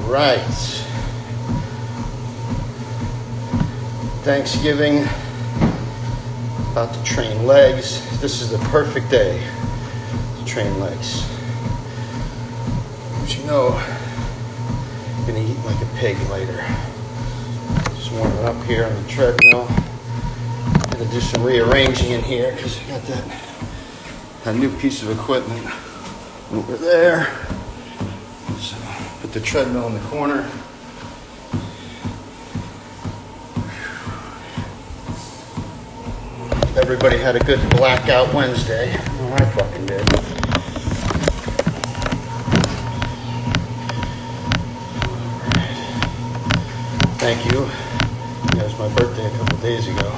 right. Thanksgiving, about to train legs. This is the perfect day to train legs. But you know, I'm gonna eat like a pig later. Just warming up here on the treadmill. Gonna do some rearranging in here because I got that new piece of equipment over there. So put the treadmill in the corner. Everybody had a good blackout Wednesday. Oh, I fucking did. Thank you. Yeah, it was my birthday a couple days ago.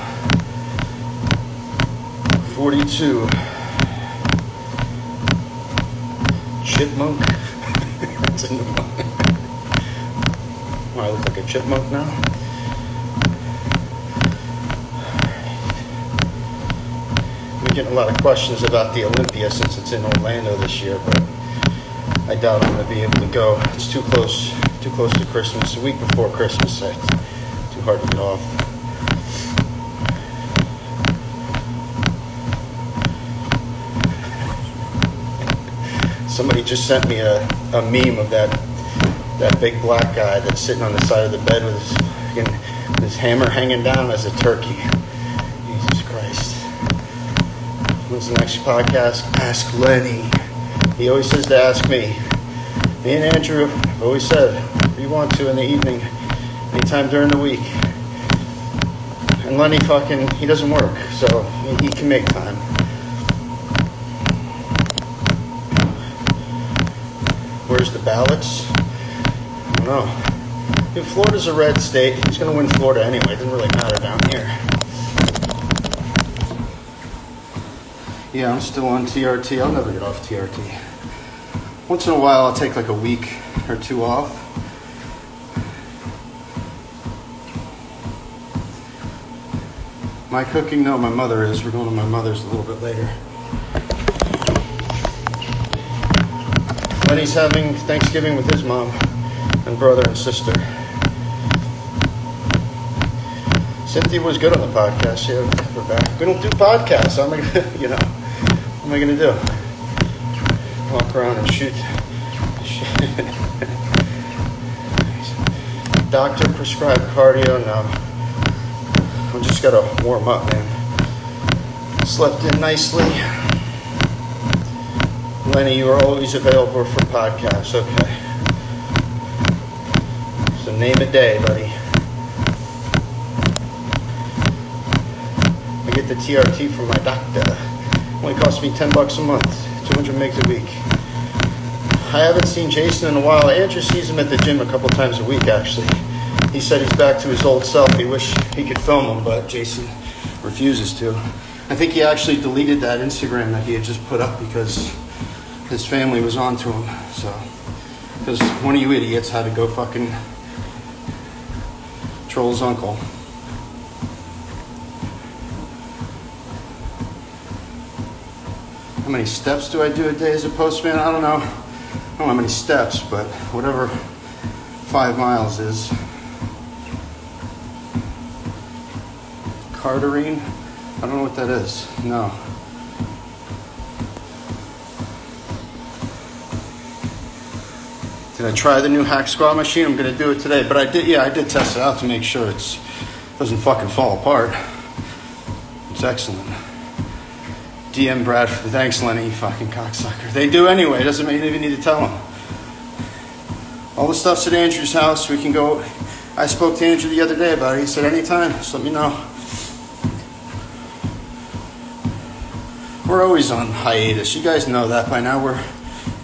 42. Chipmunk. That's a new one. Oh, I look like a chipmunk now. We're getting a lot of questions about the Olympia since it's in Orlando this year, but I doubt I'm going to be able to go. It's too close to Christmas. The week before Christmas, it's too hard to get off. Somebody just sent me a meme of that big black guy that's sitting on the side of the bed with his hammer hanging down as a turkey. Jesus Christ. When's the next podcast? Ask Lenny. He always says to ask me. Me and Andrew have always said, if you want to in the evening, anytime during the week. And Lenny he doesn't work, so he can make time. Where's the ballots? I don't know. If Florida's a red state, he's going to win Florida anyway. It doesn't really matter down here. Yeah, I'm still on TRT. I'll never get off TRT. Once in a while, I'll take like a week or two off. My cooking? No, my mother is. We're going to my mother's a little bit later. Lenny's having Thanksgiving with his mom and brother and sister. Cynthia was good on the podcast. Yeah, we're back. We don't do podcasts. What am I gonna do? Walk around and shoot. Doctor prescribed cardio. No, I just gotta warm up, man. Slept in nicely. Lenny, you are always available for podcasts. Okay. So name a day, buddy. I get the TRT from my doctor. Only costs me $10 a month, 200 megs a week. I haven't seen Jason in a while. Andrew sees him at the gym a couple times a week, actually. He said he's back to his old self. He wished he could film him, but Jason refuses to. I think he actually deleted that Instagram that he had just put up because his family was on to him. So, because one of you idiots had to go fucking troll his uncle. How many steps do I do a day as a postman? I don't know. I don't know how many steps, but whatever 5 miles is. Carterine? I don't know what that is. No. Did I try the new hack squat machine? I'm going to do it today. But I did test it out to make sure it doesn't fucking fall apart. It's excellent. DM Bradford. Thanks, Lenny, you fucking cocksucker. They do anyway. It doesn't mean you even need to tell them. All the stuff's at Andrew's house. We can go. I spoke to Andrew the other day about it. He said, anytime, just let me know. We're always on hiatus. You guys know that by now. We're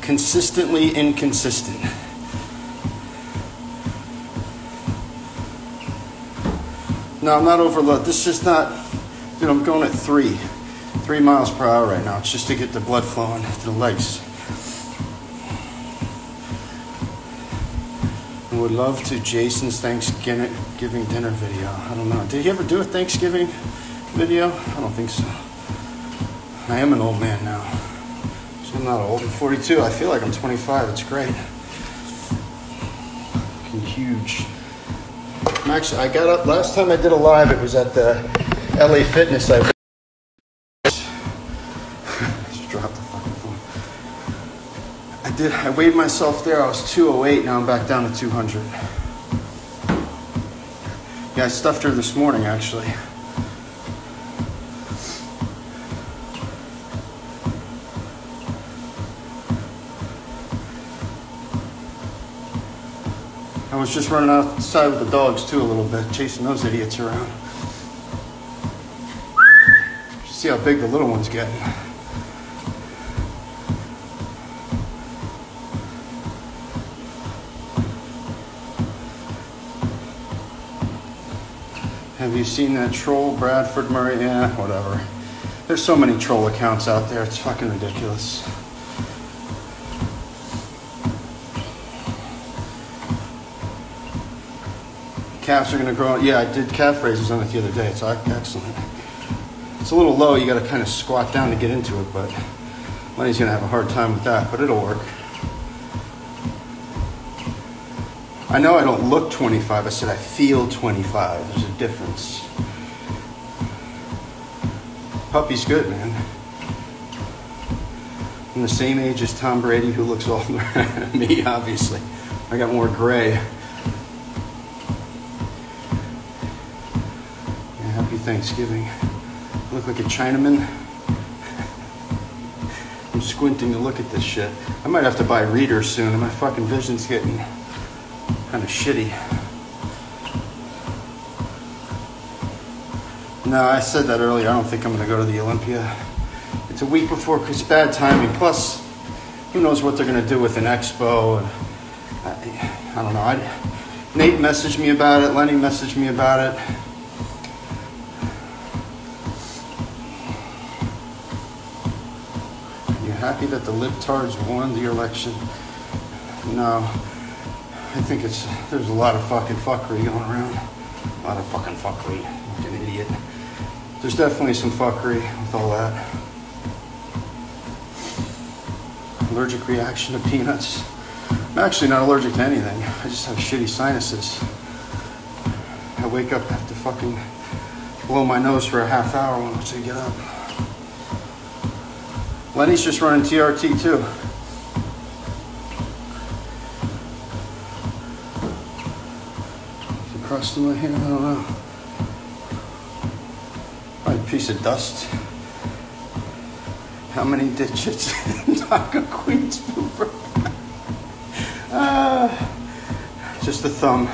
consistently inconsistent. No, I'm not overloaded. This is not, dude, I'm going at 3 miles per hour right now. It's just to get the blood flowing to the legs. I would love to Jason's Thanksgiving dinner video. I don't know. Did he ever do a Thanksgiving video? I don't think so. I am an old man now. So I'm not old. I'm 42. I feel like I'm 25. It's great. fucking huge. Actually, I got up, last time I did a live, it was at the LA Fitness. I just dropped the fucking phone. I weighed myself there, I was 208, now I'm back down to 200. Yeah, I stuffed her this morning, actually. I was just running outside with the dogs too a little bit, chasing those idiots around. See how big the little one's getting. Have you seen that troll, Bradford Murray? Yeah, whatever. There's so many troll accounts out there, it's fucking ridiculous. Calves are going to grow. Yeah, I did calf raises on it the other day. It's excellent. It's a little low. You got to kind of squat down to get into it, but Lenny's going to have a hard time with that, but it'll work. I know I don't look 25. I said I feel 25. There's a difference. Puppy's good, man. I'm the same age as Tom Brady, who looks older than me, obviously. I got more gray. Happy Thanksgiving. I look like a Chinaman. I'm squinting to look at this shit. I might have to buy readers soon. My fucking vision's getting kind of shitty. No, I said that earlier. I don't think I'm going to go to the Olympia. It's a week before, it's bad timing. Plus, who knows what they're going to do with an expo. I don't know. Nate messaged me about it. Lenny messaged me about it. Happy that the libtards won the election? No. I think there's a lot of fucking fuckery going around. A lot of fucking fuckery. Like an idiot. There's definitely some fuckery with all that. Allergic reaction to peanuts. I'm actually not allergic to anything. I just have shitty sinuses. I wake up, have to fucking blow my nose for a half hour once I get up. Lenny's just running TRT too. Is it crust in my hair? I don't know. Probably a piece of dust. How many digits? Taco Queen's pooper. Just a thumb.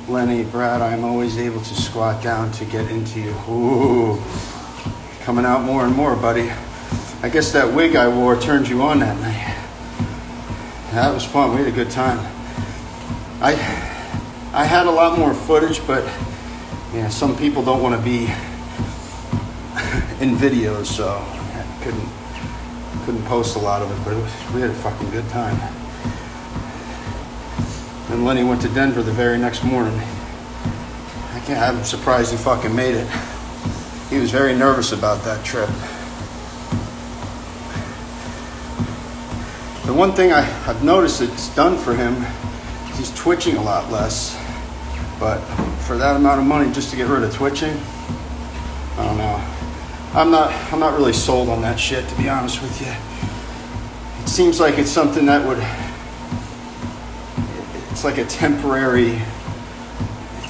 Lenny, Brad, I'm always able to squat down to get into you. Ooh, coming out more and more, buddy. I guess that wig I wore turned you on that night. That was fun. We had a good time. I had a lot more footage, but yeah, some people don't want to be in videos, so I couldn't post a lot of it. But we had a fucking good time. And Lenny went to Denver the very next morning. I'm surprised he fucking made it. He was very nervous about that trip. The one thing I've noticed it's done for him is he's twitching a lot less. But for that amount of money just to get rid of twitching, I don't know. I'm not really sold on that shit, to be honest with you. It seems like it's something that it's like a temporary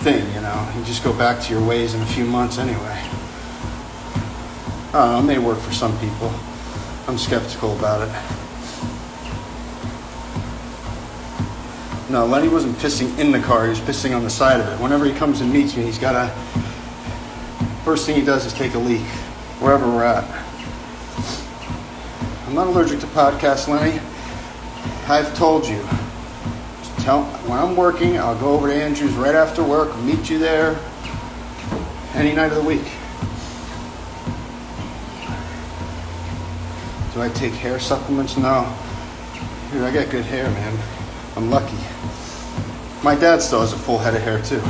thing, you know. You just go back to your ways in a few months anyway. I don't know, it may work for some people. I'm skeptical about it. No, Lenny wasn't pissing in the car, he was pissing on the side of it. Whenever he comes and meets me, first thing he does is take a leak, wherever we're at. I'm not allergic to podcasts, Lenny. I've told you. When I'm working, I'll go over to Andrew's right after work, meet you there any night of the week. Do I take hair supplements? No. Dude, I got good hair, man. I'm lucky. My dad still has a full head of hair, too.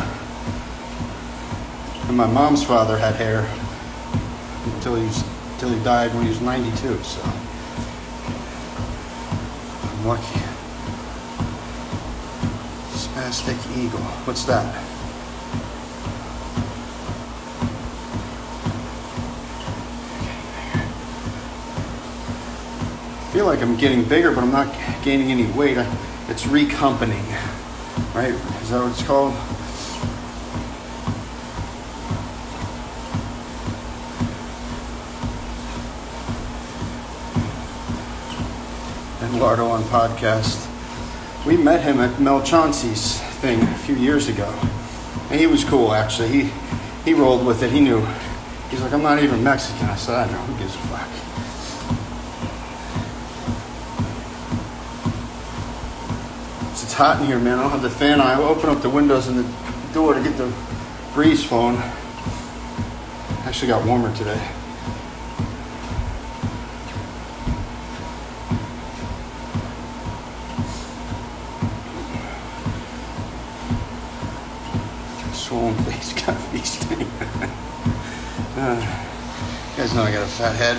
And my mom's father had hair until he died when he was 92, so. I'm lucky. Spastic Eagle. What's that? I feel like I'm getting bigger, but I'm not gaining any weight. It's recomponing, right? Is that what it's called? Lardo on podcast. We met him at Mel Chauncey's thing a few years ago, and he was cool actually. He rolled with it. He knew. He's like, I'm not even Mexican. I said, I know. Who gives a fuck? It's hot in here, man. I don't have the fan on. I open up the windows and the door to get the breeze flowing. Actually got warmer today. Swollen face, got feasting. You guys know I got a fat head.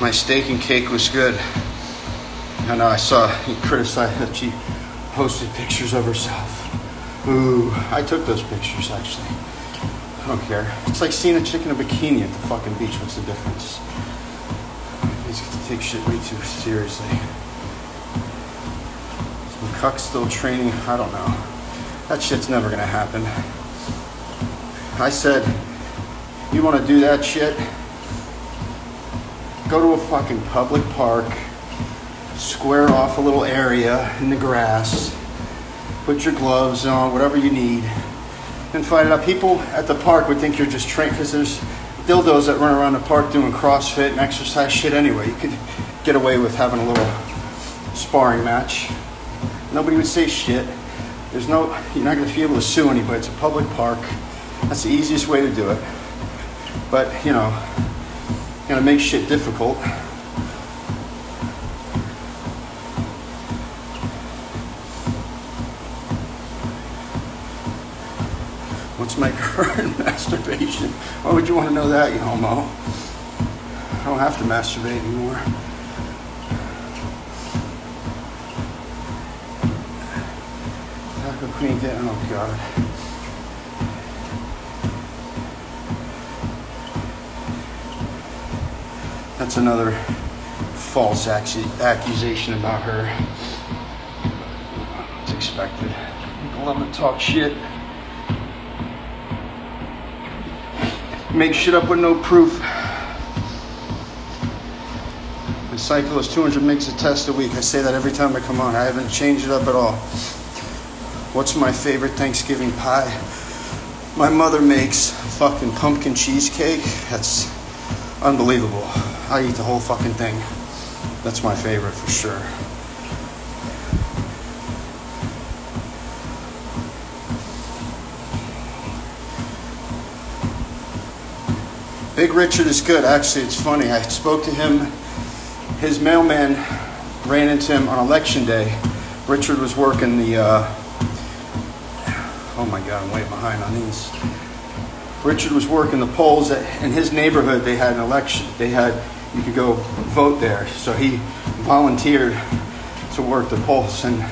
My steak and cake was good. I know I saw he criticized that she posted pictures of herself. Ooh, I took those pictures actually. I don't care. It's like seeing a chick in a bikini at the fucking beach. What's the difference? These guys take shit way too seriously. Cuck's still training. I don't know. That shit's never gonna happen. I said, you want to do that shit? Go to a fucking public park, square off a little area in the grass, put your gloves on, whatever you need, and fight it out. People at the park would think you're just trained because there's dildos that run around the park doing CrossFit and exercise shit anyway. You could get away with having a little sparring match. Nobody would say shit. You're not going to be able to sue anybody. It's a public park. That's the easiest way to do it. But, you know, going to make shit difficult. What's my current masturbation? Why would you want to know that, you homo? I don't have to masturbate anymore. Taco Queen, oh God. That's another false accusation about her. It's expected. People love to talk shit. Make shit up with no proof. The cycle is 200 mgs a test a week. I say that every time I come on. I haven't changed it up at all. What's my favorite Thanksgiving pie? My mother makes fucking pumpkin cheesecake. That's unbelievable. I eat the whole fucking thing. That's my favorite for sure. Big Richard is good. Actually, it's funny. I spoke to him. His mailman ran into him on election day. Richard was working the... oh my God, I'm way behind on these. Richard was working the polls in his neighborhood. They had an election. You could go vote there. So he volunteered to work the polls. And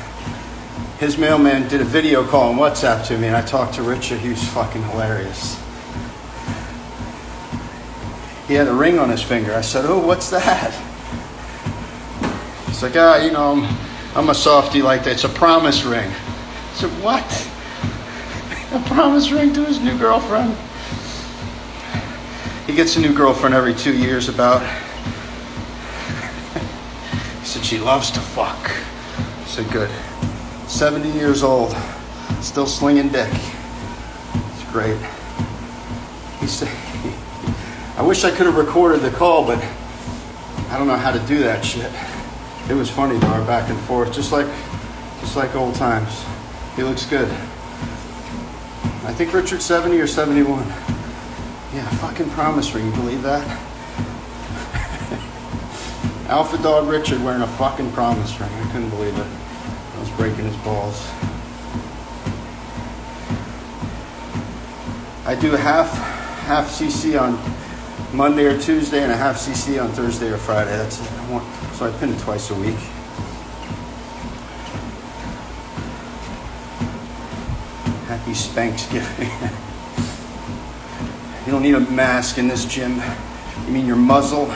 his mailman did a video call on WhatsApp to me. And I talked to Richard. He was fucking hilarious. He had a ring on his finger. I said, oh, what's that? He's like, you know, I'm a softie like that. It's a promise ring. I said, what? A promise ring to his new girlfriend? He gets a new girlfriend every 2 years about. He said, she loves to fuck. I said, good. 70 years old, still slinging dick. It's great. He said, I wish I could have recorded the call, but I don't know how to do that shit. It was funny though, our back and forth, just like old times. He looks good. I think Richard's 70 or 71. Yeah, fucking promise ring, you believe that? Alpha Dog Richard wearing a fucking promise ring. I couldn't believe it. I was breaking his balls. I do half cc on Monday or Tuesday and a half CC on Thursday or Friday. That's it. So I pin it twice a week. Happy Spanksgiving. You don't need a mask in this gym. You mean your muzzle?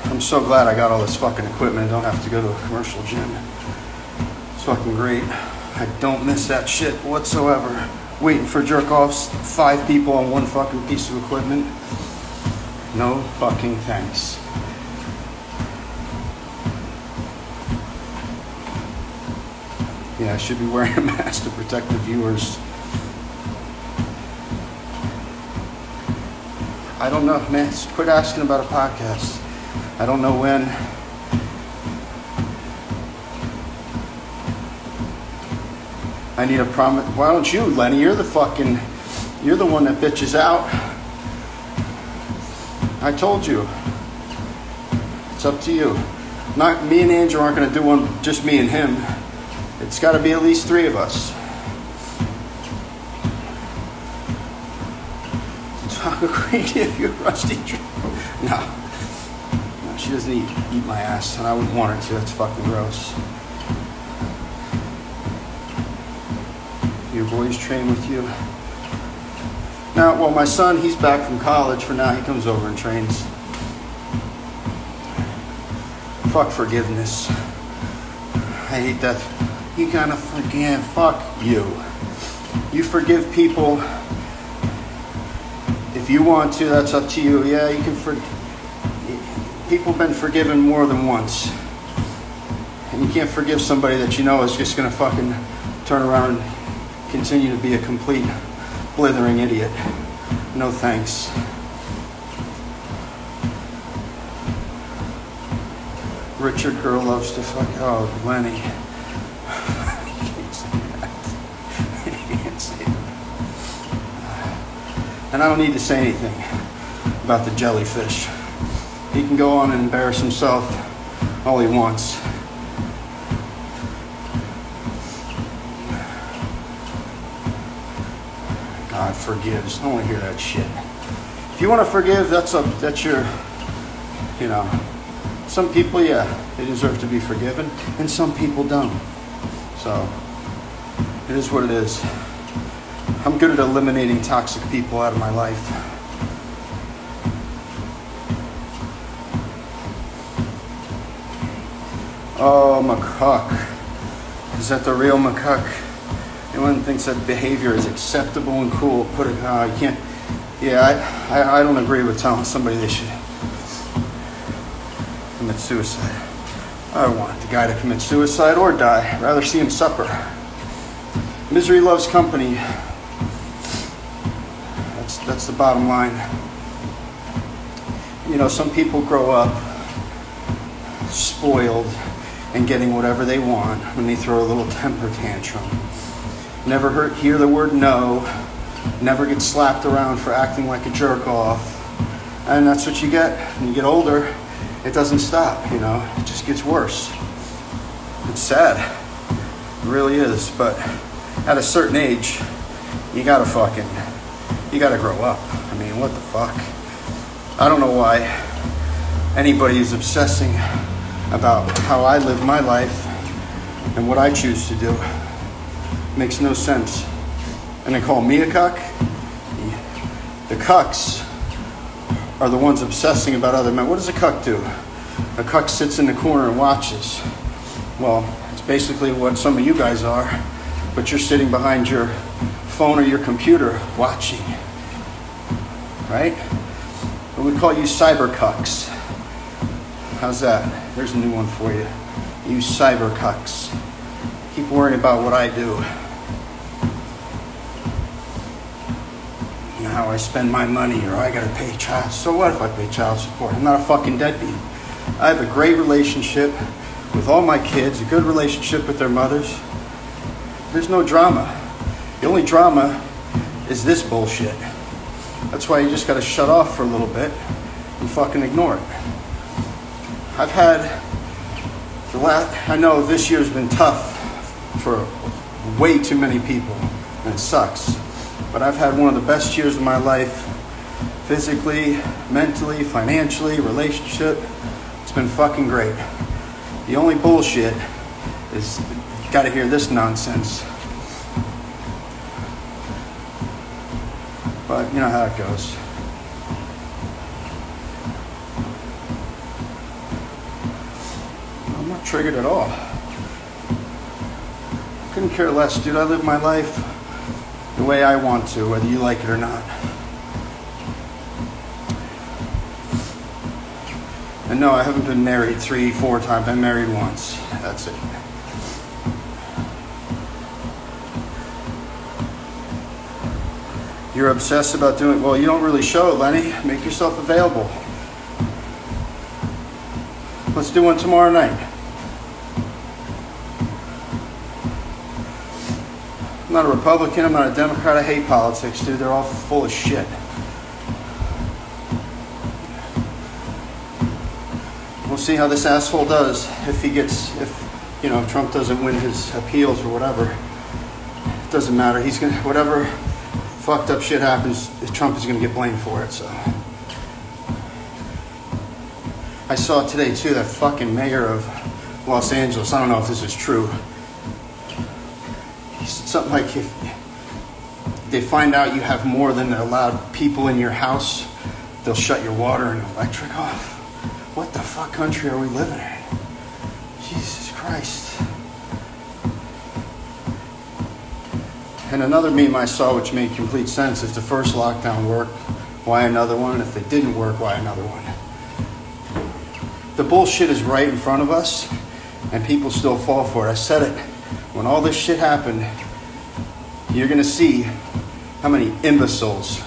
I'm so glad I got all this fucking equipment. I don't have to go to a commercial gym. It's fucking great. I don't miss that shit whatsoever. Waiting for jerk-offs, 5 people on one fucking piece of equipment. No fucking thanks. Yeah, I should be wearing a mask to protect the viewers. I don't know, man. Quit asking about a podcast. I don't know when. I need a promise. Why don't you, Lenny? You're the one that bitches out. I told you. It's up to you. Not me and Andrew aren't going to do one, just me and him. It's got to be at least 3 of us. Taco Green, if you're rusty. No, she doesn't eat my ass, and I wouldn't want her to. That's fucking gross. Your boys train with you? Now, well, my son, he's back from college for now. He comes over and trains. Fuck forgiveness. I hate that. You gotta forgive. Fuck you. You forgive people. If you want to, that's up to you. Yeah, you can forgive. People have been forgiven more than once. And you can't forgive somebody that you know is just gonna fucking turn around and continue to be a complete blithering idiot. No thanks. Richard girl loves to fuck. Oh, Lenny. You can't say that. You can't say that. And I don't need to say anything about the jellyfish. He can go on and embarrass himself all he wants. God forgives. I don't want to hear that shit. If you want to forgive, that's your, you know. Some people, yeah, they deserve to be forgiven, and some people don't. So, it is what it is. I'm good at eliminating toxic people out of my life. Oh, McCuck. Is that the real McCuck? Anyone thinks that behavior is acceptable and cool, put it, you can't. Yeah, I don't agree with telling somebody they should commit suicide. I don't want the guy to commit suicide or die. I'd rather see him suffer. Misery loves company. That's the bottom line. You know, some people grow up spoiled and getting whatever they want when they throw a little temper tantrum. Never hear the word no. Never get slapped around for acting like a jerk off. And that's what you get. When you get older, it doesn't stop, you know. It just gets worse. It's sad. It really is. But at a certain age, you gotta grow up. I mean, what the fuck? I don't know why anybody is obsessing about how I live my life and what I choose to do. Makes no sense. And they call me a cuck? The cucks are the ones obsessing about other men. What does a cuck do? A cuck sits in the corner and watches. Well, it's basically what some of you guys are, but you're sitting behind your phone or your computer watching. Right? But we call you cyber cucks. How's that? There's a new one for you. You cyber cucks. Keep worrying about what I do. How I spend my money, or I gotta pay child. So what if I pay child support? I'm not a fucking deadbeat. I have a great relationship with all my kids, a good relationship with their mothers. There's no drama. The only drama is this bullshit. That's why you just gotta shut off for a little bit and fucking ignore it. I've had I know this year's been tough for way too many people, and it sucks. But I've had one of the best years of my life physically, mentally, financially, relationship. It's been fucking great. The only bullshit is you gotta hear this nonsense. But you know how it goes. I'm not triggered at all. Couldn't care less, dude. I live my life the way I want to, whether you like it or not. And no, I haven't been married 3-4 times. I've been married once. That's it. You're obsessed about doing, well, you don't really show it, Lenny. Make yourself available. Let's do one tomorrow night. I'm not a Republican, I'm not a Democrat. I hate politics, dude. They're all full of shit. We'll see how this asshole does if Trump doesn't win his appeals or whatever. It doesn't matter. He's gonna, whatever fucked up shit happens, Trump is gonna get blamed for it, so. I saw today too, that fucking mayor of Los Angeles, I don't know if this is true. He said something like, if they find out you have more than allowed people in your house, they'll shut your water and electric off. What the fuck country are we living in? Jesus Christ. And another meme I saw which made complete sense. If the first lockdown worked, why another one? If it didn't work, why another one? The bullshit is right in front of us, and people still fall for it. I said it. When all this shit happened, you're going to see how many imbeciles.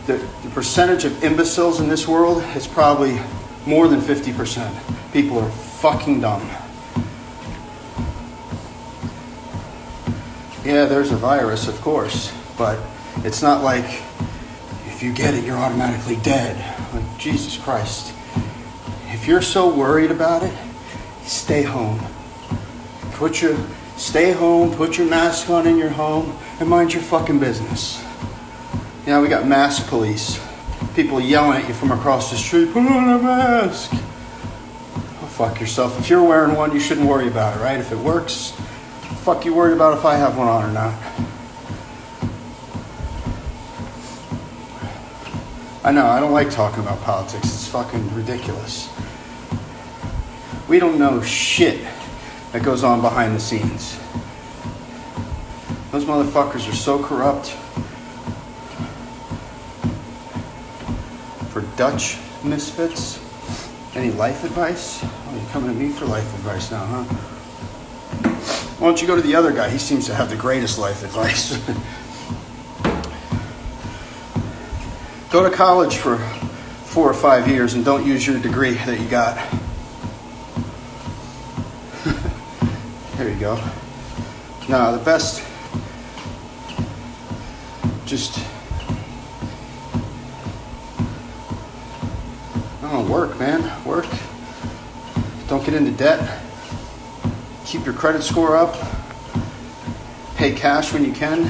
The percentage of imbeciles in this world is probably more than 50%. People are fucking dumb. Yeah, there's a virus, of course, but it's not like if you get it, you're automatically dead. Like, Jesus Christ. If you're so worried about it, stay home. Stay home, put your mask on in your home, and mind your fucking business. You know, we got mask police. People yelling at you from across the street, put on a mask. Oh, fuck yourself. If you're wearing one, you shouldn't worry about it, right? If it works, fuck you worried about if I have one on or not. I know, I don't like talking about politics. It's fucking ridiculous. We don't know shit that goes on behind the scenes. Those motherfuckers are so corrupt. For Dutch Misfits, any life advice? Oh, you're coming to me for life advice now, huh? Why don't you go to the other guy? He seems to have the greatest life advice. Go to college for 4 or 5 years and don't use your degree that you got. There you go. No, the best, just, I don't know, work, man. Work. Don't get into debt. Keep your credit score up. Pay cash when you can.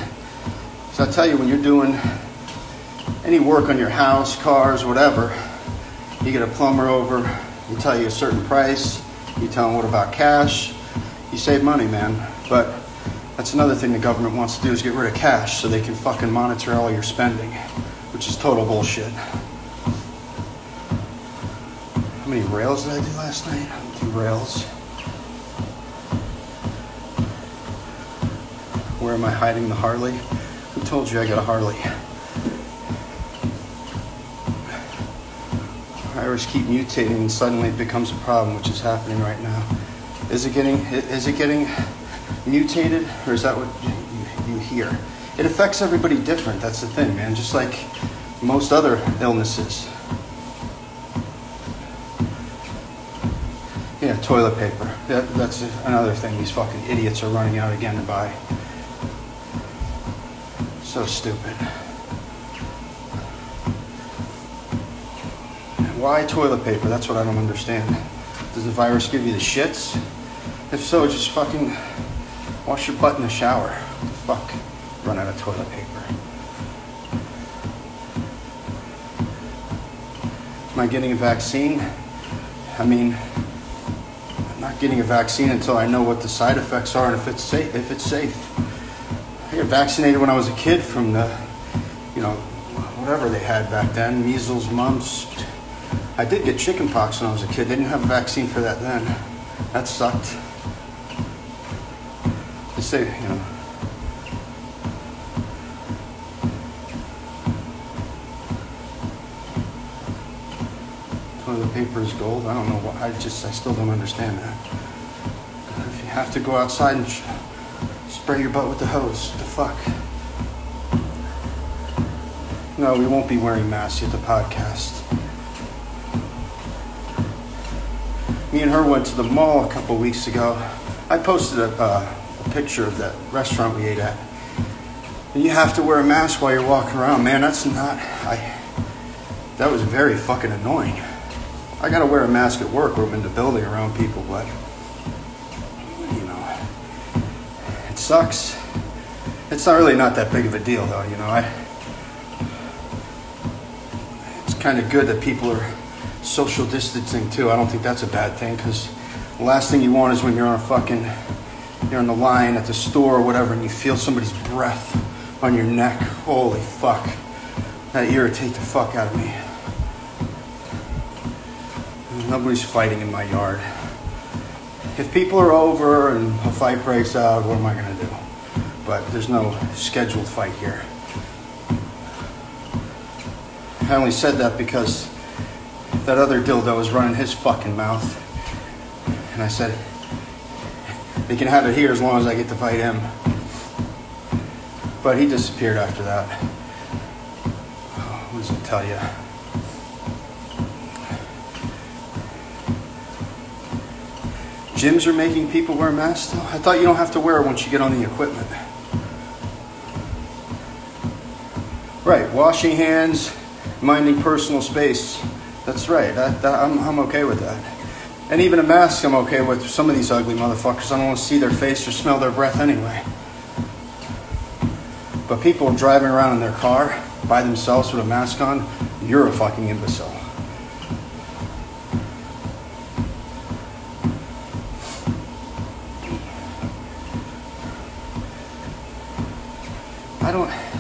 So I tell you, when you're doing any work on your house, cars, whatever, you get a plumber over, you tell you a certain price, you tell them what about cash, you save money, man. But that's another thing the government wants to do, is get rid of cash so they can fucking monitor all your spending, which is total bullshit. How many rails did I do last night? 2 rails. Where am I hiding the Harley? Who told you I got a Harley? Virus keep mutating and suddenly it becomes a problem, which is happening right now. Is it getting mutated, or is that what you hear? It affects everybody different. That's the thing, man. Just like most other illnesses. Yeah, toilet paper. That's another thing these fucking idiots are running out again to buy. So stupid. Why toilet paper? That's what I don't understand. Does the virus give you the shits? If so, just fucking wash your butt in the shower. Fuck. Run out of toilet paper. Am I getting a vaccine? I mean, I'm not getting a vaccine until I know what the side effects are and if it's safe. I got vaccinated when I was a kid from the, whatever they had back then, measles, mumps. I did get chicken pox when I was a kid. They didn't have a vaccine for that then. That sucked. They say, toilet paper is gold. I don't know why. I still don't understand that. If you have to go outside and spray your butt with the hose, what the fuck? No, we won't be wearing masks at the podcast. Me and her went to the mall a couple weeks ago. I posted a picture of that restaurant we ate at. And you have to wear a mask while you're walking around. Man, that was very fucking annoying. I gotta wear a mask at work or I'm in the building around people, but it sucks. It's not that big of a deal though, It's kind of good that people are social distancing too. I don't think that's a bad thing, because the last thing you want is when you're in the line at the store or whatever and you feel somebody's breath on your neck. Holy fuck. That irritates the fuck out of me. Nobody's fighting in my yard. If people are over and a fight breaks out, what am I going to do? But there's no scheduled fight here. I only said that because that other dildo was running his fucking mouth. And I said, they can have it here as long as I get to fight him. But he disappeared after that. What does it tell you? Gyms are making people wear masks still? I thought you don't have to wear it once you get on the equipment. Right, washing hands, minding personal space. That's right, I'm okay with that. And even a mask I'm okay with. Some of these ugly motherfuckers, I don't want to see their face or smell their breath anyway. But people driving around in their car by themselves with a mask on, you're a fucking imbecile.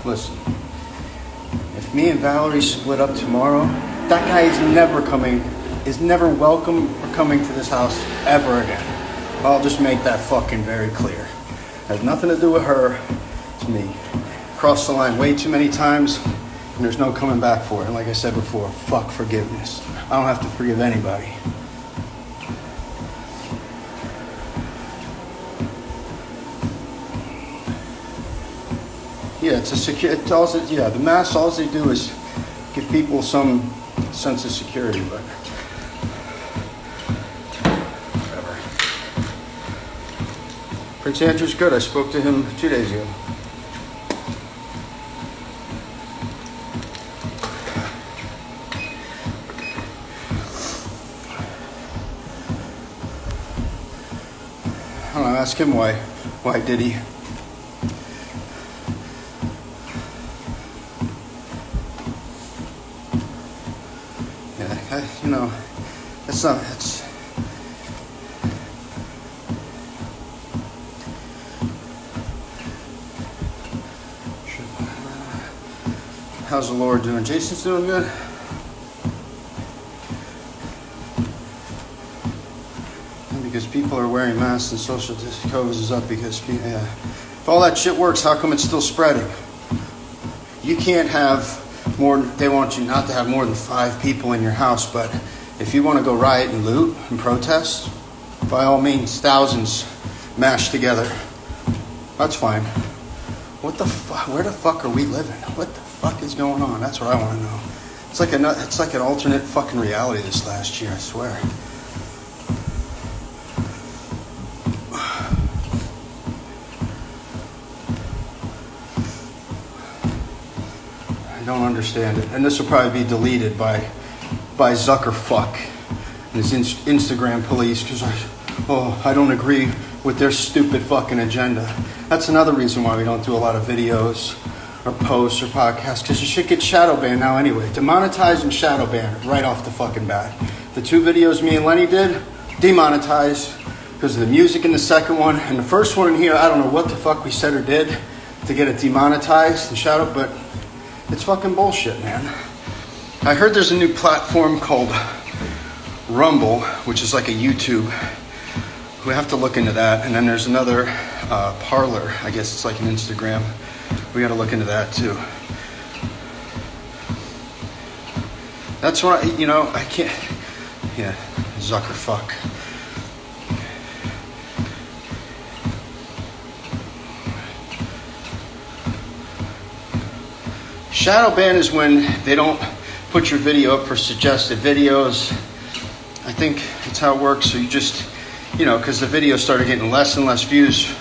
Listen, if me and Valerie split up tomorrow, that guy is never welcome or coming to this house ever again. I'll just make that fucking very clear. It has nothing to do with her, it's me. Crossed the line way too many times, and there's no coming back for it. And like I said before, fuck forgiveness. I don't have to forgive anybody. Yeah, the masks, all they do is give people some sense of security, but whatever. Prince Andrew's good. I spoke to him 2 days ago. I don't know, ask him why did he? How's the Lord doing? Jason's doing good? Because people are wearing masks and social distance, COVID is up because if all that shit works, how come it's still spreading? You can't have they want you not to have more than 5 people in your house, but if you want to go riot and loot and protest, by all means, thousands mashed together. That's fine. What the fuck? Where the fuck are we living? What the fuck is going on? That's what I want to know. It's like an alternate fucking reality this last year, I swear. I don't understand it. And this will probably be deleted by Zuckerfuck and his Instagram police because I don't agree with their stupid fucking agenda. That's another reason why we don't do a lot of videos or posts or podcasts, because your shit gets shadow banned now anyway. Demonetized and shadow banned right off the fucking bat. The 2 videos me and Lenny did, demonetized because of the music in the second one. And the first one in here, I don't know what the fuck we said or did to get it demonetized and shadow, but it's fucking bullshit, man. I heard there's a new platform called Rumble, which is like a YouTube. We have to look into that. And then there's another Parlor. I guess it's like an Instagram. We got to look into that too. That's what I can't. Yeah, Zucker fuck. Shadow ban is when they don't put your video up for suggested videos. I think that's how it works. So you just, because the video started getting less and less views,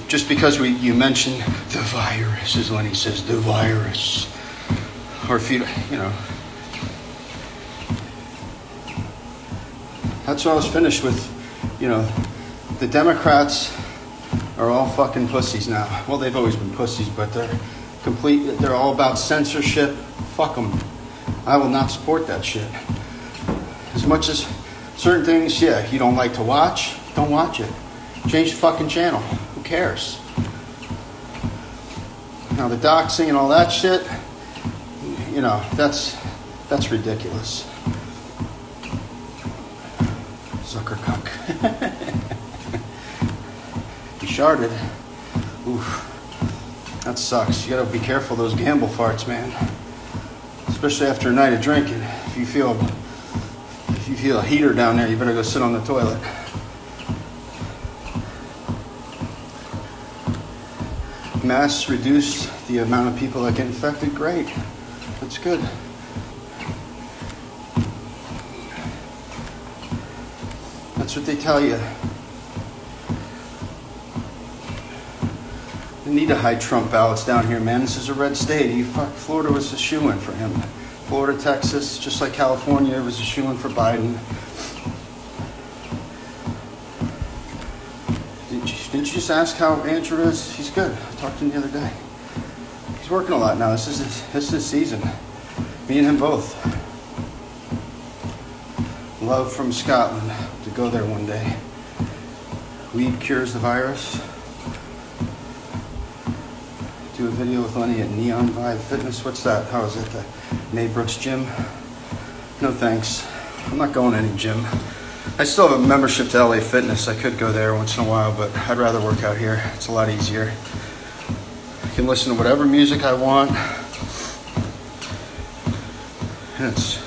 just because you mentioned the virus, as Lenny says, the virus. Or if that's what I was finished with. The Democrats are all fucking pussies now. Well, they've always been pussies, but they're all about censorship. Fuck them. I will not support that shit. As much as certain things, you don't like to watch, don't watch it. Change the fucking channel. Who cares? Now the doxing and all that shit, that's ridiculous. Sucker cuck. You sharted. Oof. That sucks. You gotta be careful of those gamble farts, man. Especially after a night of drinking. If you feel a heater down there, you better go sit on the toilet. Masks reduce the amount of people that get infected. Great. That's good. That's what they tell you. They need to hide Trump ballots down here, man. This is a red state. Florida was a shoo-in for him. Florida, Texas, just like California, it was a shoo-in for Biden. Didn't you just ask how Andrew is? He's good. I talked to him the other day. He's working a lot now. This is his season. Me and him both. Love from Scotland to go there one day. Weed cures the virus. Do a video with Lenny at Neon Vibe Fitness. What's that? How is it? The Maybrook's gym? No thanks. I'm not going to any gym. I still have a membership to LA Fitness. I could go there once in a while, but I'd rather work out here. It's a lot easier. I can listen to whatever music I want. And it's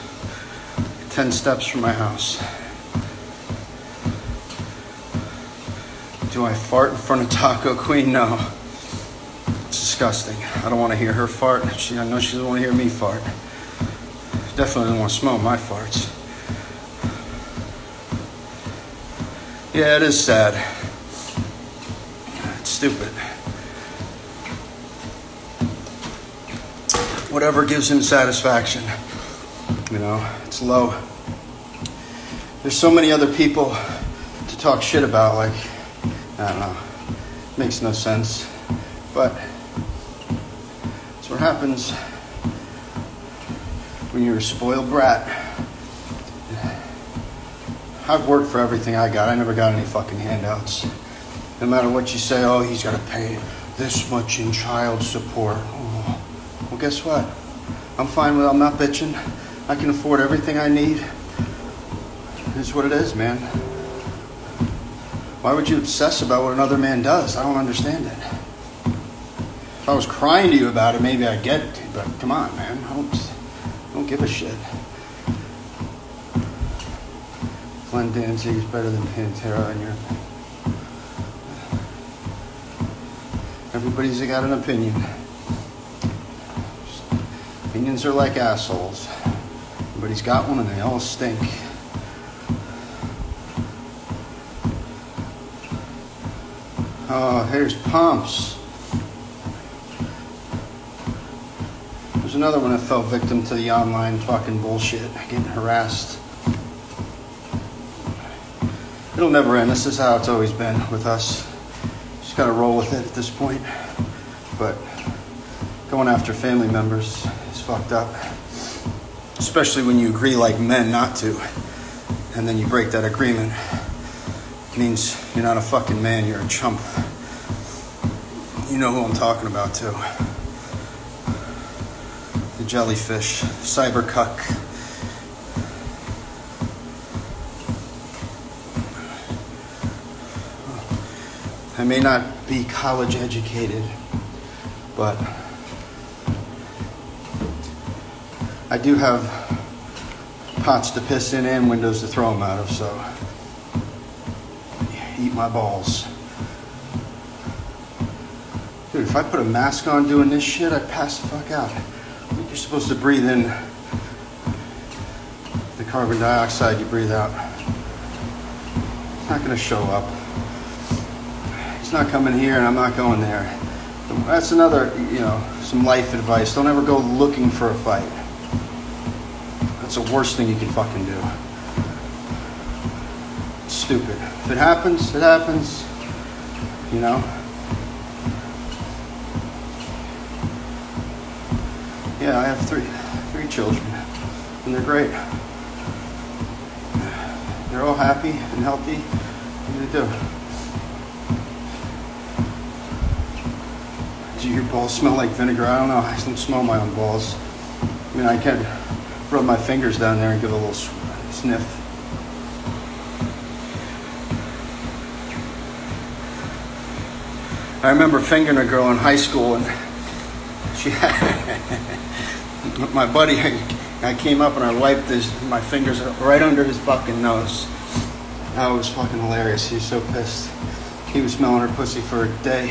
10 steps from my house. Do I fart in front of Taco Queen? No. It's disgusting. I don't want to hear her fart. I know she doesn't want to hear me fart. Definitely doesn't want to smell my farts. Yeah, it is sad. It's stupid. Whatever gives him satisfaction. It's low. There's so many other people to talk shit about, I don't know. Makes no sense. But that's what happens when you're a spoiled brat. I've worked for everything I got. I never got any fucking handouts. No matter what you say, he's got to pay this much in child support. Oh. Well, guess what? I'm fine with it. I'm not bitching. I can afford everything I need. It's what it is, man. Why would you obsess about what another man does? I don't understand it. If I was crying to you about it, maybe I'd get it. But come on, man. I don't give a shit. Glenn Danzig is better than Pantera, and everybody's got an opinion. Opinions are like assholes. Everybody's got one, and they all stink. Oh, here's Pumps. There's another one that fell victim to the online fucking bullshit, getting harassed. It'll never end. This is how it's always been with us. Just gotta roll with it at this point. But going after family members is fucked up. Especially when you agree like men not to, and then you break that agreement. It means you're not a fucking man, you're a chump. You know who I'm talking about too. The jellyfish, cyber cuck. I may not be college educated, but I do have pots to piss in and windows to throw them out of, so eat my balls. Dude, if I put a mask on doing this shit, I'd pass the fuck out. I think you're supposed to breathe in the carbon dioxide you breathe out. It's not gonna show up. It's not coming here and I'm not going there. That's another, some life advice. Don't ever go looking for a fight. That's the worst thing you can fucking do. It's stupid. If it happens, it happens. Yeah, I have three children, and they're great. They're all happy and healthy. What do they do? Do your balls smell like vinegar? I don't know. I don't smell my own balls. I mean, I can rub my fingers down there and give a little sniff. I remember fingering a girl in high school, and she had my buddy. I came up and I wiped my fingers right under his fucking nose. That was fucking hilarious. He was so pissed. He was smelling her pussy for a day.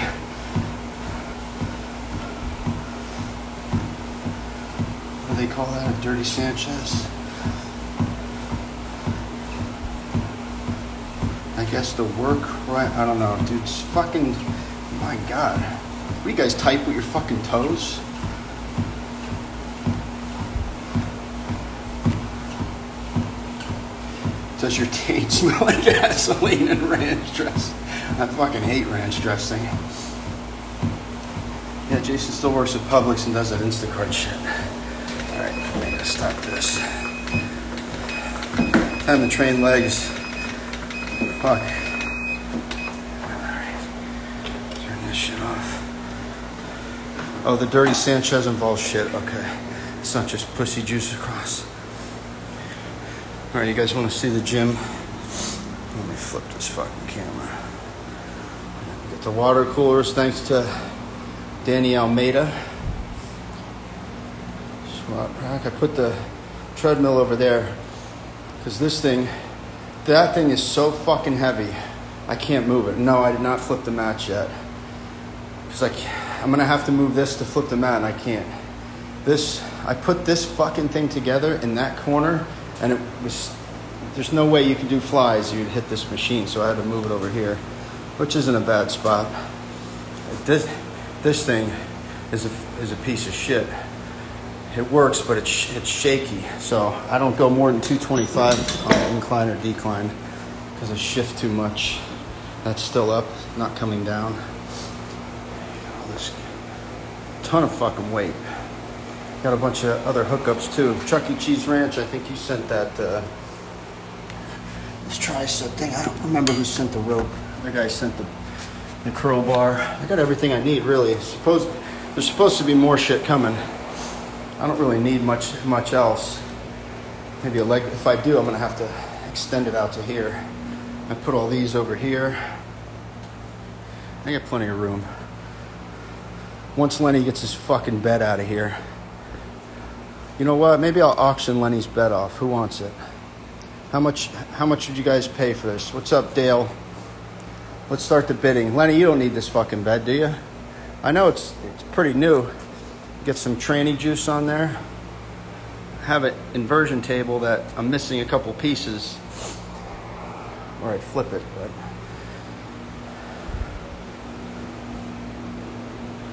What do they call that? A dirty Sanchez? I guess the work, right? I don't know, dude. It's fucking, my God. What, you guys type with your fucking toes? Does your taint smell like gasoline and ranch dressing? I fucking hate ranch dressing. Yeah, Jason still works at Publix and does that Instacart shit. Alright, I gotta stop this. Time to train legs. Fuck. Alright. Turn this shit off. Oh, the dirty Sanchez involves shit. Okay. It's not just pussy juice across. Alright, you guys want to see the gym? Let me flip this fucking camera. Get the water coolers thanks to Danny Almeida. Squat rack. I put the treadmill over there because that thing is so fucking heavy. I can't move it. No, I did not flip the mat yet. Because I'm going to have to move this to flip the mat and I can't. I put this fucking thing together in that corner. And there's no way you can do flies. You'd hit this machine, so I had to move it over here, which isn't a bad spot. This thing is a piece of shit. It works, but it's shaky. So I don't go more than 225 on incline or decline because I shift too much. That's still up, not coming down. This ton of fucking weight. Got a bunch of other hookups too. Chuck E. Cheese Ranch, I think you sent that, this tricep thing. I don't remember who sent the rope. The guy sent the curl bar. I got everything I need, really. There's supposed to be more shit coming. I don't really need much else. Maybe a leg. If I do, I'm gonna have to extend it out to here. I put all these over here. I got plenty of room. Once Lenny gets his fucking bed out of here. You know what? Maybe I'll auction Lenny's bed off. Who wants it? How much would you guys pay for this? What's up, Dale? Let's start the bidding. Lenny, you don't need this fucking bed, do you? I know it's pretty new. Get some tranny juice on there. Have an inversion table that I'm missing a couple pieces. Or I'd flip it, but.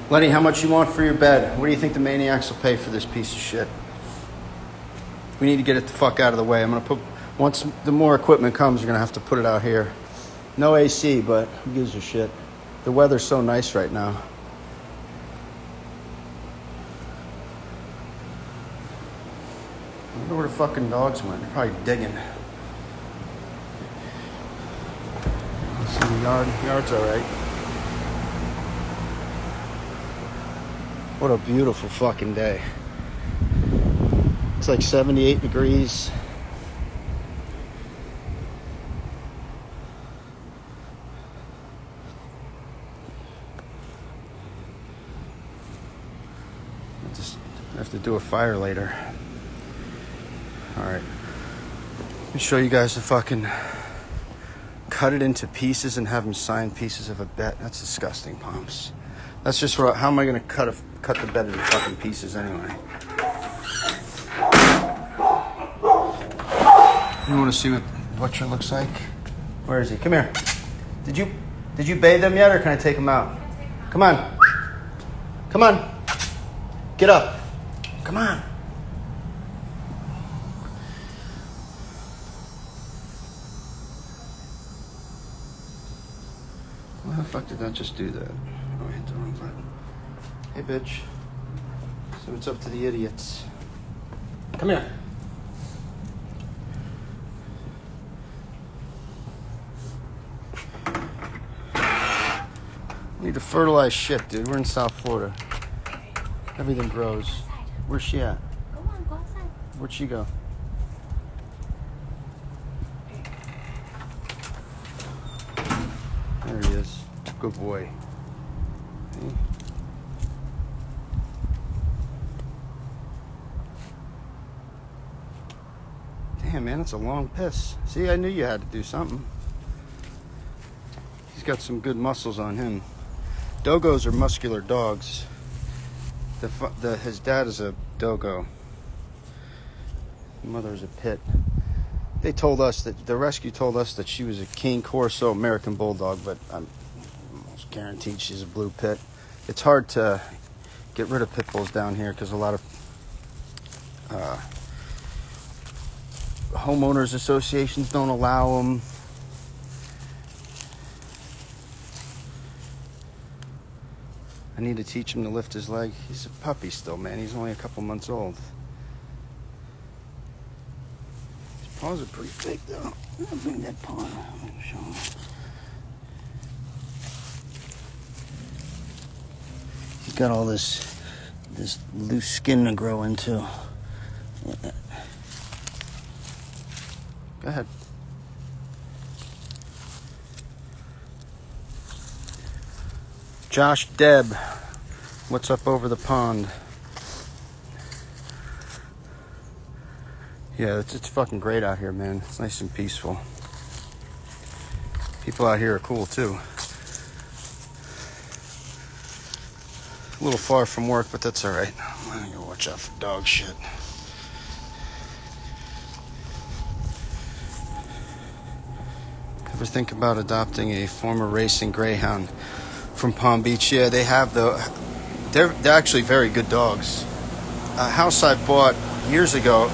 Lenny, how much you want for your bed? What do you think the maniacs will pay for this piece of shit? We need to get it the fuck out of the way. I'm gonna once the more equipment comes, you're gonna have to put it out here. No AC, but who gives a shit? The weather's so nice right now. wonder where the fucking dogs went. They're probably digging. See the yard. The yard's alright. What a beautiful fucking day. It's like 78 degrees. I have to do a fire later. Alright. Let me show you guys the fucking... Cut it into pieces and have them sign pieces of a bet. That's disgusting, Pomps. That's just what... How am I going to cut the bet into fucking pieces anyway? You want to see what Butcher looks like? Where is he? Come here. Did you bathe them yet, or can I take them out? Come on. Come on. Get up. Come on. Why the fuck did that just do that? Oh, I hit the wrong button. Hey, bitch. So it's up to the idiots. Come here. Need to fertilize shit, dude. We're in South Florida. Everything grows. Where's she at? Go on, go outside. Where'd she go? There he is. Good boy. Hey. Damn, man, it's a long piss. See, I knew you had to do something. He's got some good muscles on him. Dogos are muscular dogs. His dad is a dogo. His mother is a pit. They told us that the rescue told us that she was a Cane Corso American Bulldog, but I'm almost guaranteed she's a blue pit. It's hard to get rid of pit bulls down here because a lot of homeowners associations don't allow them. I need to teach him to lift his leg. He's a puppy still, man. He's only a couple months old. His paws are pretty big, though. I'll bring that paw. I'll show him. He's got all this loose skin to grow into. Yeah. Go ahead. Josh Deb, what's up over the pond? Yeah, it's fucking great out here, man. It's nice and peaceful. People out here are cool, too. A little far from work, but that's alright. I'm gonna go watch out for dog shit. Ever think about adopting a former racing greyhound from Palm Beach? Yeah, they have they're actually very good dogs. A house I bought years ago,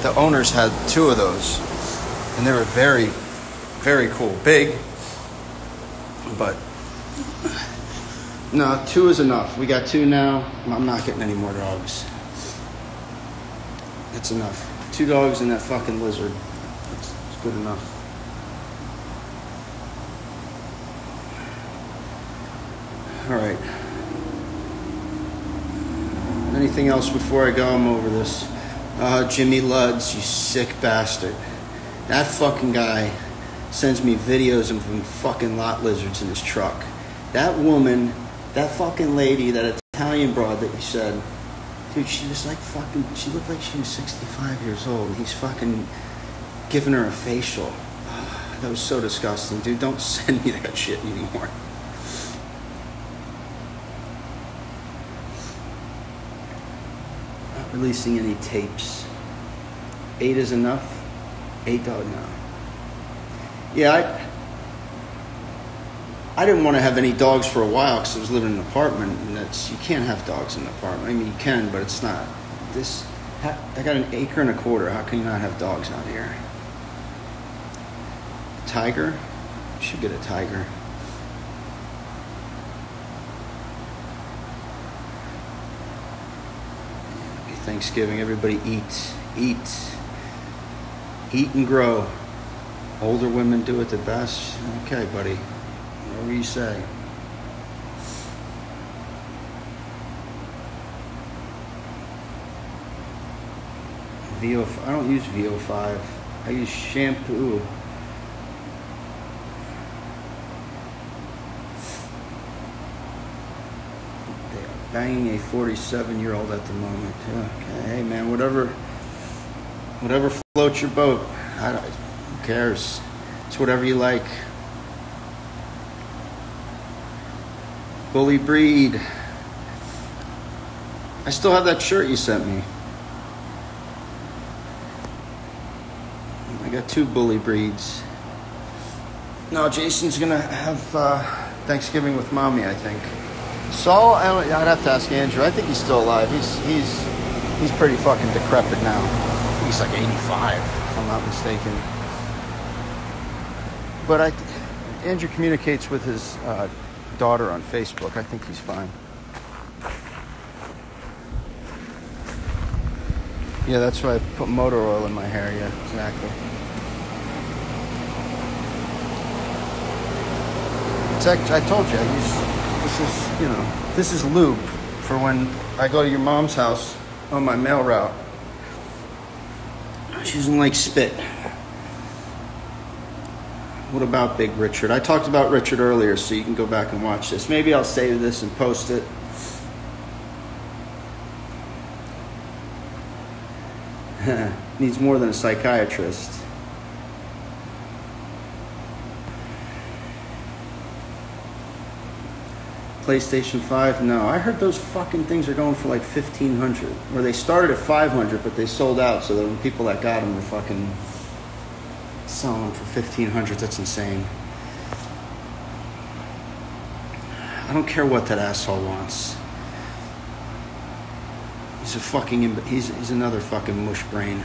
the owners had 2 of those, and they were very, very cool. Big, but no, 2 is enough. We got 2 now. I'm not getting any more dogs. It's enough. 2 dogs and that fucking lizard. It's good enough. All right. Anything else before I go? I'm over this. Jimmy Luds, you sick bastard. That fucking guy sends me videos of him fucking lot lizards in his truck. That woman, that fucking lady, that Italian broad that you said, dude, she was like fucking, she looked like she was 65 years old. And he's fucking giving her a facial. That was so disgusting. Dude, don't send me that shit anymore. Releasing any tapes. 8 is enough? 8 dog now. Yeah, I didn't want to have any dogs for a while because I was living in an apartment, and you can't have dogs in an apartment. I mean, you can, but it's not. I got an acre and a quarter. How can you not have dogs out here? Tiger? You should get a tiger. Thanksgiving, everybody eats. Eat. Eat and grow. Older women do it the best. Okay, buddy. Whatever you say. I don't use VO5. I use shampoo. They are banging a 47-year-old at the moment. Okay, hey man, whatever floats your boat. Who cares? It's whatever you like. Bully breed. I still have that shirt you sent me. I got 2 bully breeds. No, Jason's gonna have Thanksgiving with mommy, I think. Saul, I'd have to ask Andrew. I think he's still alive. He's pretty fucking decrepit now. He's like 85, if I'm not mistaken. But Andrew communicates with his daughter on Facebook. I think he's fine. Yeah, that's why I put motor oil in my hair. Yeah, exactly. I told you, this is lube for when I go to your mom's house on my mail route. She doesn't like spit. What about Big Richard? I talked about Richard earlier, so you can go back and watch this. Maybe I'll save this and post it. Needs more than a psychiatrist. PlayStation 5? No. I heard those fucking things are going for like $1,500. Or they started at $500, but they sold out, so the people that got them were fucking selling them for $1,500. That's insane. I don't care what that asshole wants. He's a fucking... He's another fucking mush brain.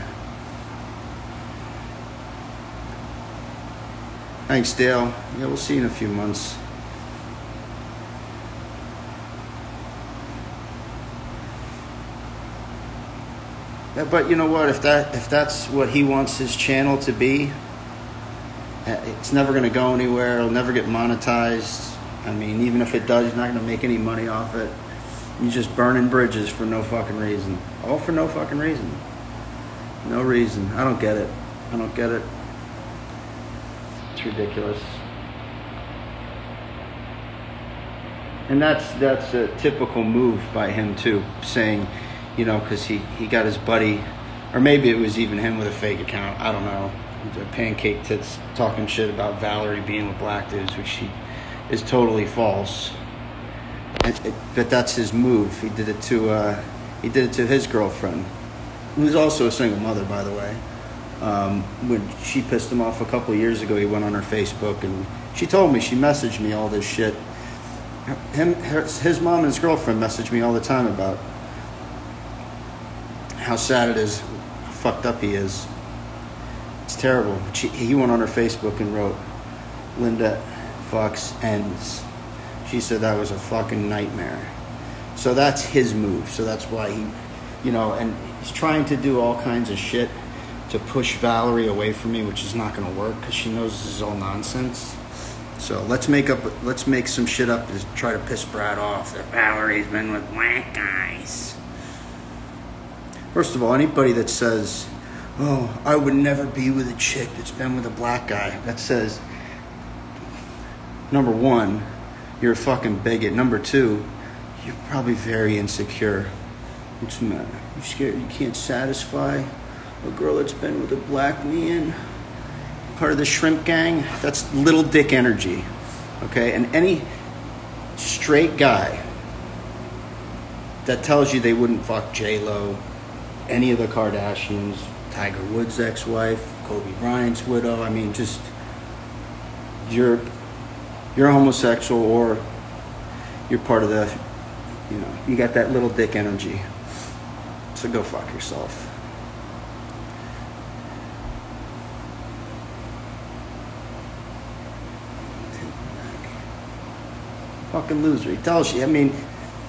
Thanks, Dale. Yeah, we'll see you in a few months. But you know what? If that's what he wants his channel to be, it's never going to go anywhere. It'll never get monetized. I mean, even if it does, he's not going to make any money off it. You're just burning bridges for no fucking reason. All for no fucking reason. No reason. I don't get it. I don't get it. It's ridiculous. And that's a typical move by him too, saying, you know, because he got his buddy, or maybe it was even him with a fake account, I don't know, the Pancake Tits talking shit about Valerie being with black dudes, which is totally false. But that's his move. He did it to his girlfriend, who's also a single mother, by the way. When she pissed him off a couple of years ago, he went on her Facebook and she told me, she messaged me all this shit. His mom and his girlfriend message me all the time about how sad it is, how fucked up he is. It's terrible. He went on her Facebook and wrote, "Linda fucks ends." She said that was a fucking nightmare. So that's his move. So that's why he, you know, and he's trying to do all kinds of shit to push Valerie away from me, which is not going to work because she knows this is all nonsense. So let's make some shit up to try to piss Brad off that Valerie's been with black guys. First of all, anybody that says, "Oh, I would never be with a chick that's been with a black guy," that says, number one, you're a fucking bigot. Number two, you're probably very insecure. What's the matter? You scared you can't satisfy a girl that's been with a black man? Part of the shrimp gang? That's little dick energy. Okay? And any straight guy that tells you they wouldn't fuck J-Lo, any of the Kardashians, Tiger Woods' ex-wife, Kobe Bryant's widow, I mean, just you're homosexual or you're part of the, you know, you got that little dick energy. So go fuck yourself. Fucking loser. He tells you, I mean,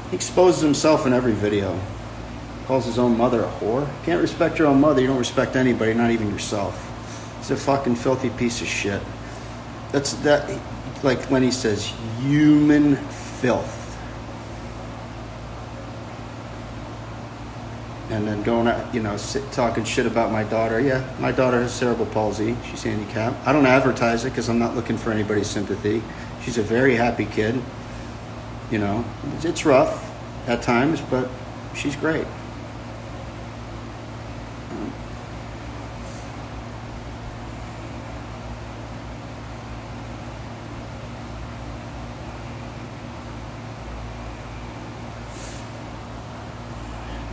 he exposes himself in every video. Calls his own mother a whore. Can't respect your own mother, you don't respect anybody, not even yourself. He's a fucking filthy piece of shit. That's that, like Lenny says, human filth. And then going out, talking shit about my daughter. Yeah, my daughter has cerebral palsy. She's handicapped. I don't advertise it because I'm not looking for anybody's sympathy. She's a very happy kid. It's rough at times, but she's great.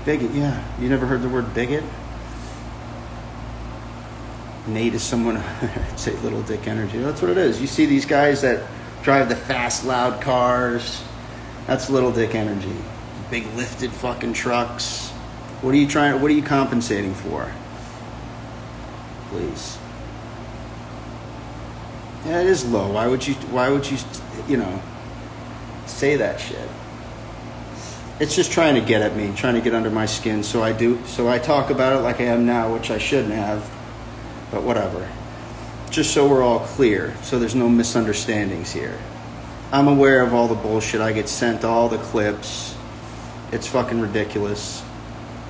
Bigot, yeah. You never heard the word bigot? Nate is someone, I'd say little dick energy. That's what it is. You see these guys that drive the fast, loud cars. That's little dick energy. Big lifted fucking trucks. What are you compensating for? Please. Yeah, it is low. Why would you, say that shit? It's just trying to get at me, trying to get under my skin. So I talk about it like I am now, which I shouldn't have, but whatever. Just so we're all clear, so there's no misunderstandings here. I'm aware of all the bullshit. I get sent all the clips. It's fucking ridiculous.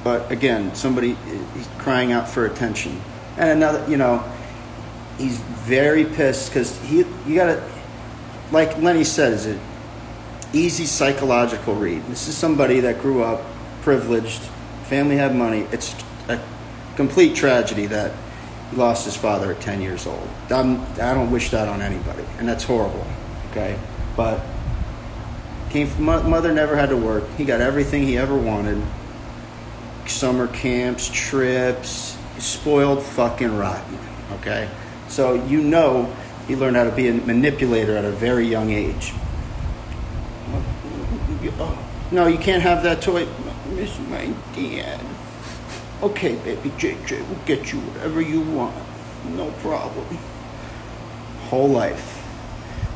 But again, he's crying out for attention. And another, he's very pissed because you gotta, like Lenny says, it easy psychological read. This is somebody that grew up privileged, family had money. It's a complete tragedy that he lost his father at 10 years old. I don't wish that on anybody, and that's horrible, okay? But came from mother never had to work. He got everything he ever wanted. Summer camps, trips, spoiled fucking rotten, okay? So he learned how to be a manipulator at a very young age. No, you can't have that toy. Miss my dad. Okay, baby, JJ, we'll get you whatever you want. No problem. Whole life.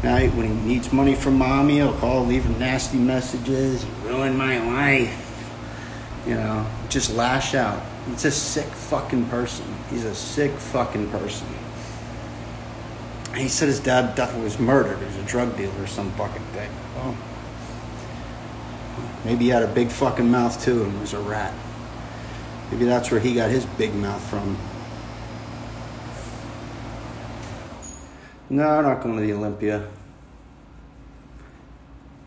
Now, when he needs money from mommy, he'll call, leave him nasty messages. Ruin my life. Just lash out. He's a sick fucking person. He's a sick fucking person. He said his dad was murdered. He was a drug dealer or some fucking thing. Oh. Maybe he had a big fucking mouth too and was a rat. Maybe that's where he got his big mouth from. No, I'm not going to the Olympia.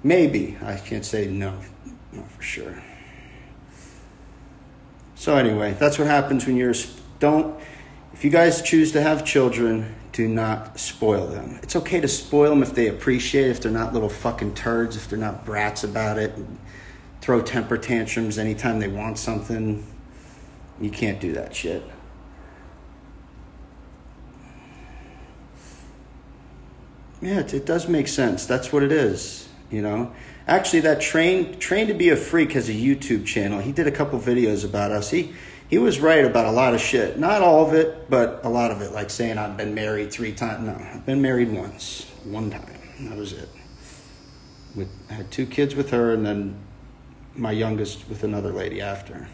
Maybe. I can't say no. Not for sure. So anyway, that's what happens when if you guys choose to have children, do not spoil them. It's okay to spoil them if they appreciate it, if they're not little fucking turds, if they're not brats about it, and throw temper tantrums anytime they want something. You can't do that shit. Yeah, it does make sense. That's what it is, Actually, that Train to Be a Freak has a YouTube channel. He did a couple videos about us. He was right about a lot of shit. Not all of it, but a lot of it. Like saying I've been married 3 times. No, I've been married once. One time. That was it. I had 2 kids with her and then my youngest with another lady after.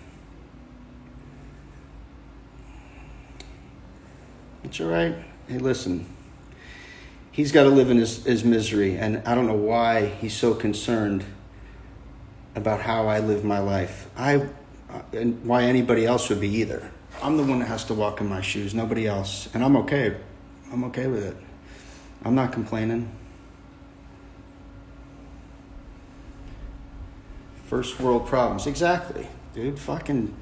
It's all right. Hey, listen. He's got to live in his misery, and I don't know why he's so concerned about how I live my life. And why anybody else would be either. I'm the one that has to walk in my shoes, nobody else. And I'm okay. I'm okay with it. I'm not complaining. First world problems. Exactly. Dude, fucking,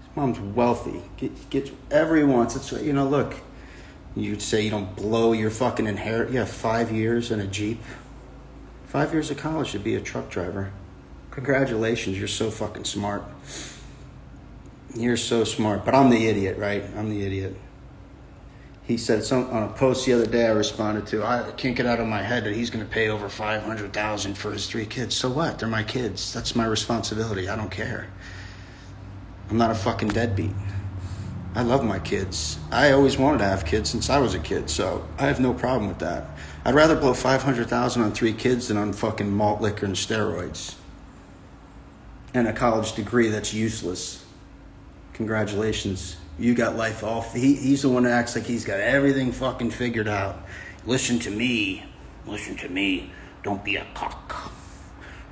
his mom's wealthy. Gets whatever he wants. It's, look, you'd say you don't blow your fucking inheritance. You have 5 years in a Jeep. 5 years of college to be a truck driver. Congratulations, you're so fucking smart. You're so smart. But I'm the idiot, right? I'm the idiot. He said something on a post the other day I responded to. I can't get out of my head that he's going to pay over $500,000 for his 3 kids. So what? They're my kids. That's my responsibility. I don't care. I'm not a fucking deadbeat. I love my kids. I always wanted to have kids since I was a kid, so I have no problem with that. I'd rather blow $500,000 on 3 kids than on fucking malt liquor and steroids. and a college degree that's useless. Congratulations. You got life off. He's the one that acts like he's got everything fucking figured out. Listen to me. Listen to me. Don't be a cock.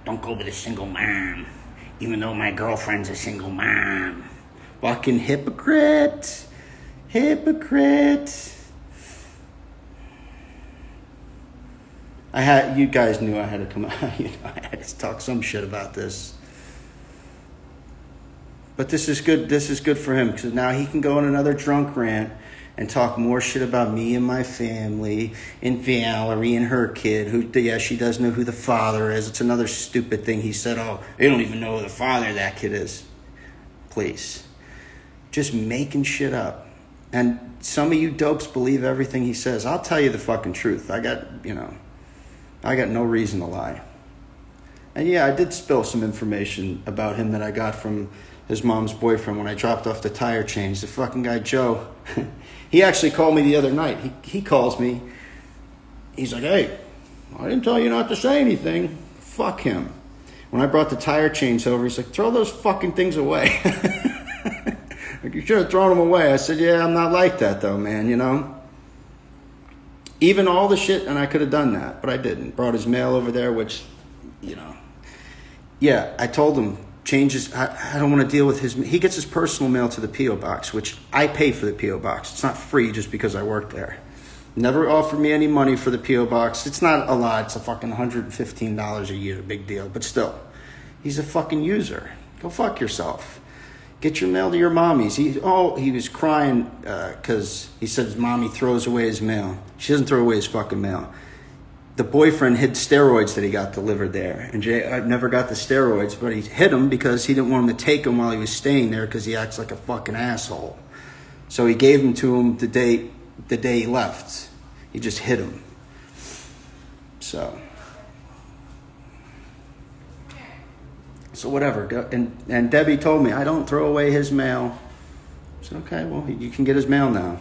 Don't go with a single mom. Even though my girlfriend's a single mom. Fucking hypocrite. Hypocrite. You guys knew I had to come out. I had to talk some shit about this. But this is good. This is good for him because now he can go on another drunk rant and talk more shit about me and my family and Valerie and her kid. Who, yeah, she does know who the father is. It's another stupid thing he said. Oh, they don't even know who the father of that kid is. Please, just making shit up. And some of you dopes believe everything he says. I'll tell you the fucking truth. I got no reason to lie. And yeah, I did spill some information about him that I got from his mom's boyfriend when I dropped off the tire chains. The fucking guy, Joe, he actually called me the other night. He calls me. He's like, hey, I didn't tell you not to say anything. Fuck him. When I brought the tire chains over, he's like, throw those fucking things away. Like, you should have thrown them away. I said, yeah, I'm not like that though, man, you know. Even all the shit, and I could have done that, but I didn't. Brought his mail over there, which, you know. Yeah, I told him, changes, I don't want to deal with his, he gets his personal mail to the P.O. box, which I pay for the P.O. box. It's not free just because I work there. Never offered me any money for the P.O. box. It's not a lot. It's a fucking $115 a year, big deal. But still, he's a fucking user. Go fuck yourself. Get your mail to your mommies. He was crying because he said his mommy throws away his mail. She doesn't throw away his fucking mail. The boyfriend hid steroids that he got delivered there. And Jay never got the steroids, but he hid them because he didn't want him to take them while he was staying there because he acts like a fucking asshole. So he gave them to him the day he left. He just hid them. So whatever. And Debbie told me, I don't throw away his mail. I said, okay, well, you can get his mail now.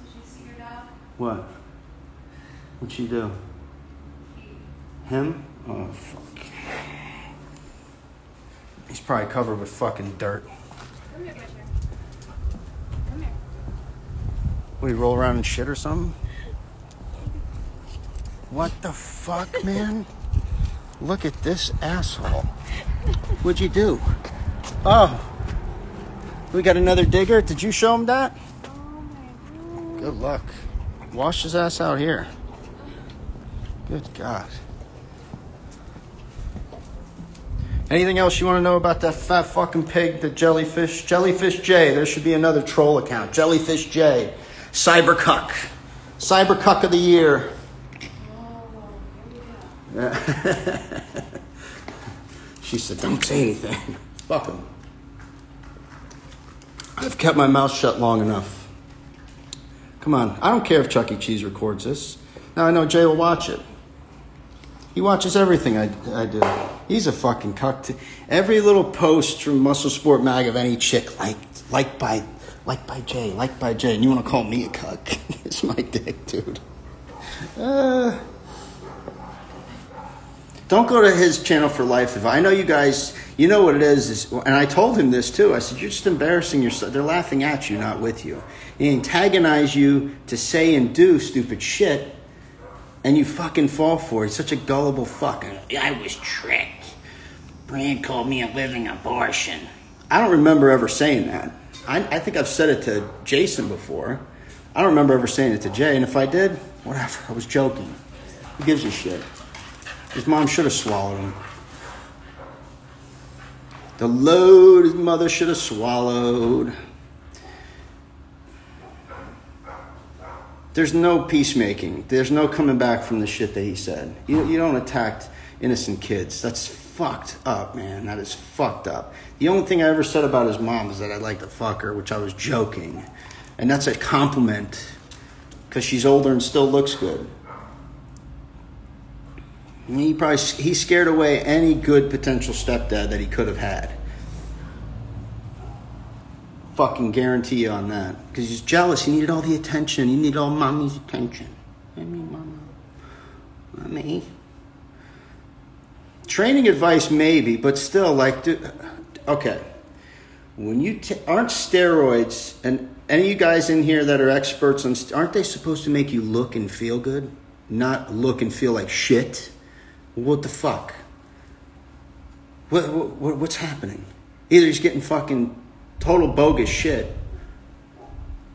Did you see your dog? What? What'd she do? Him? Oh, fuck. He's probably covered with fucking dirt. Come here, Butcher. Come here. We roll around in shit or something? What the fuck, man? Look at this asshole. What'd you do? Oh. We got another digger? Did you show him that? Oh my God. Good luck. Wash his ass out here. Good God. Anything else you want to know about that fat fucking pig, the jellyfish? Jellyfish J. There should be another troll account. Jellyfish J. Cybercuck. Cybercuck of the year. Yeah. She said, don't say anything. Fuck him. I've kept my mouth shut long enough. Come on. I don't care if Chuck E. Cheese records this. Now I know Jay will watch it. He watches everything I do. He's a fucking cuck. Every little post from Muscle Sport Mag of any chick liked by Jay. And you want to call me a cuck? It's my dick, dude. Don't go to his channel for life. If I know you guys, you know what it is, and I told him this too. I said, you're just embarrassing yourself. They're laughing at you, not with you. They antagonize you to say and do stupid shit, and you fucking fall for it. He's such a gullible fuck. I was tricked. Brand called me a living abortion. I don't remember ever saying that. I think I've said it to Jason before. I don't remember ever saying it to Jay, and if I did, whatever. I was joking. Who gives a shit? His mom should have swallowed him. The load his mother should have swallowed. There's no peacemaking. There's no coming back from the shit that he said. You don't attack innocent kids. That's fucked up, man. That is fucked up. The only thing I ever said about his mom is that I'd like to fuck her, which I was joking. And that's a compliment because she's older and still looks good. He scared away any good potential stepdad that he could have had. Fucking guarantee you on that. Because he's jealous. He needed all the attention. He needed all mommy's attention. I mean, mama. Mommy. Training advice, maybe, but still, like, okay. When you aren't steroids, and any of you guys in here that are experts on, aren't they supposed to make you look and feel good? Not look and feel like shit? What the fuck? What's happening? Either he's getting fucking total bogus shit,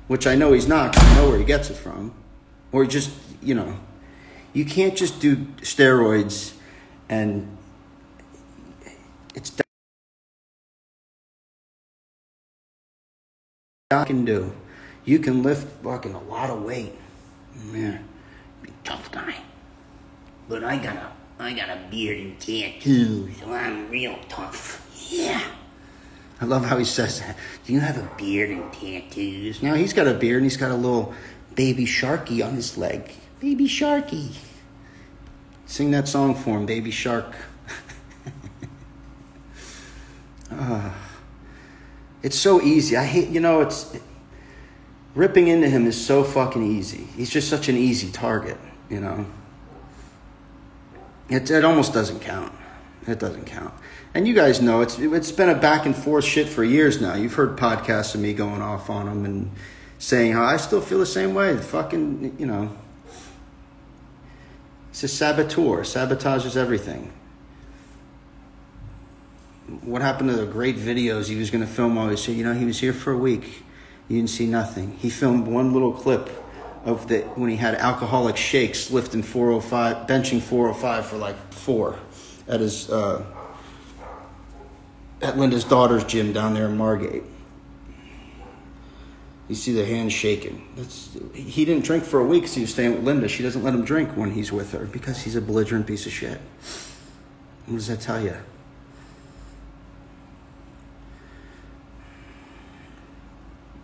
which I know he's not, 'cause I know where he gets it from, or just, you know, you can't just do steroids and it's I can do. You can lift fucking a lot of weight. Yeah, be a tough guy. But I got a beard and tattoos, so I'm real tough. Yeah. I love how he says that. Do you have a beard and tattoos? Now he's got a beard and he's got a little baby sharky on his leg. Baby sharky. Sing that song for him, Baby Shark. It's so easy. I hate, ripping into him is so fucking easy. He's just such an easy target, you know. It almost doesn't count. It doesn't count. And you guys know it's been a back and forth shit for years now. You've heard podcasts of me going off on him and saying how I still feel the same way. Fucking, you know. He's a saboteur. Sabotages everything. What happened to the great videos he was going to film always? So, he was here for a week. You didn't see nothing. He filmed one little clip of when he had alcoholic shakes lifting 405, benching 405 for like 4 at his at Linda's daughter's gym down there in Margate. You see the hand shaking. He didn't drink for a week because he was staying with Linda. She doesn't let him drink when he's with her because he's a belligerent piece of shit. What does that tell you?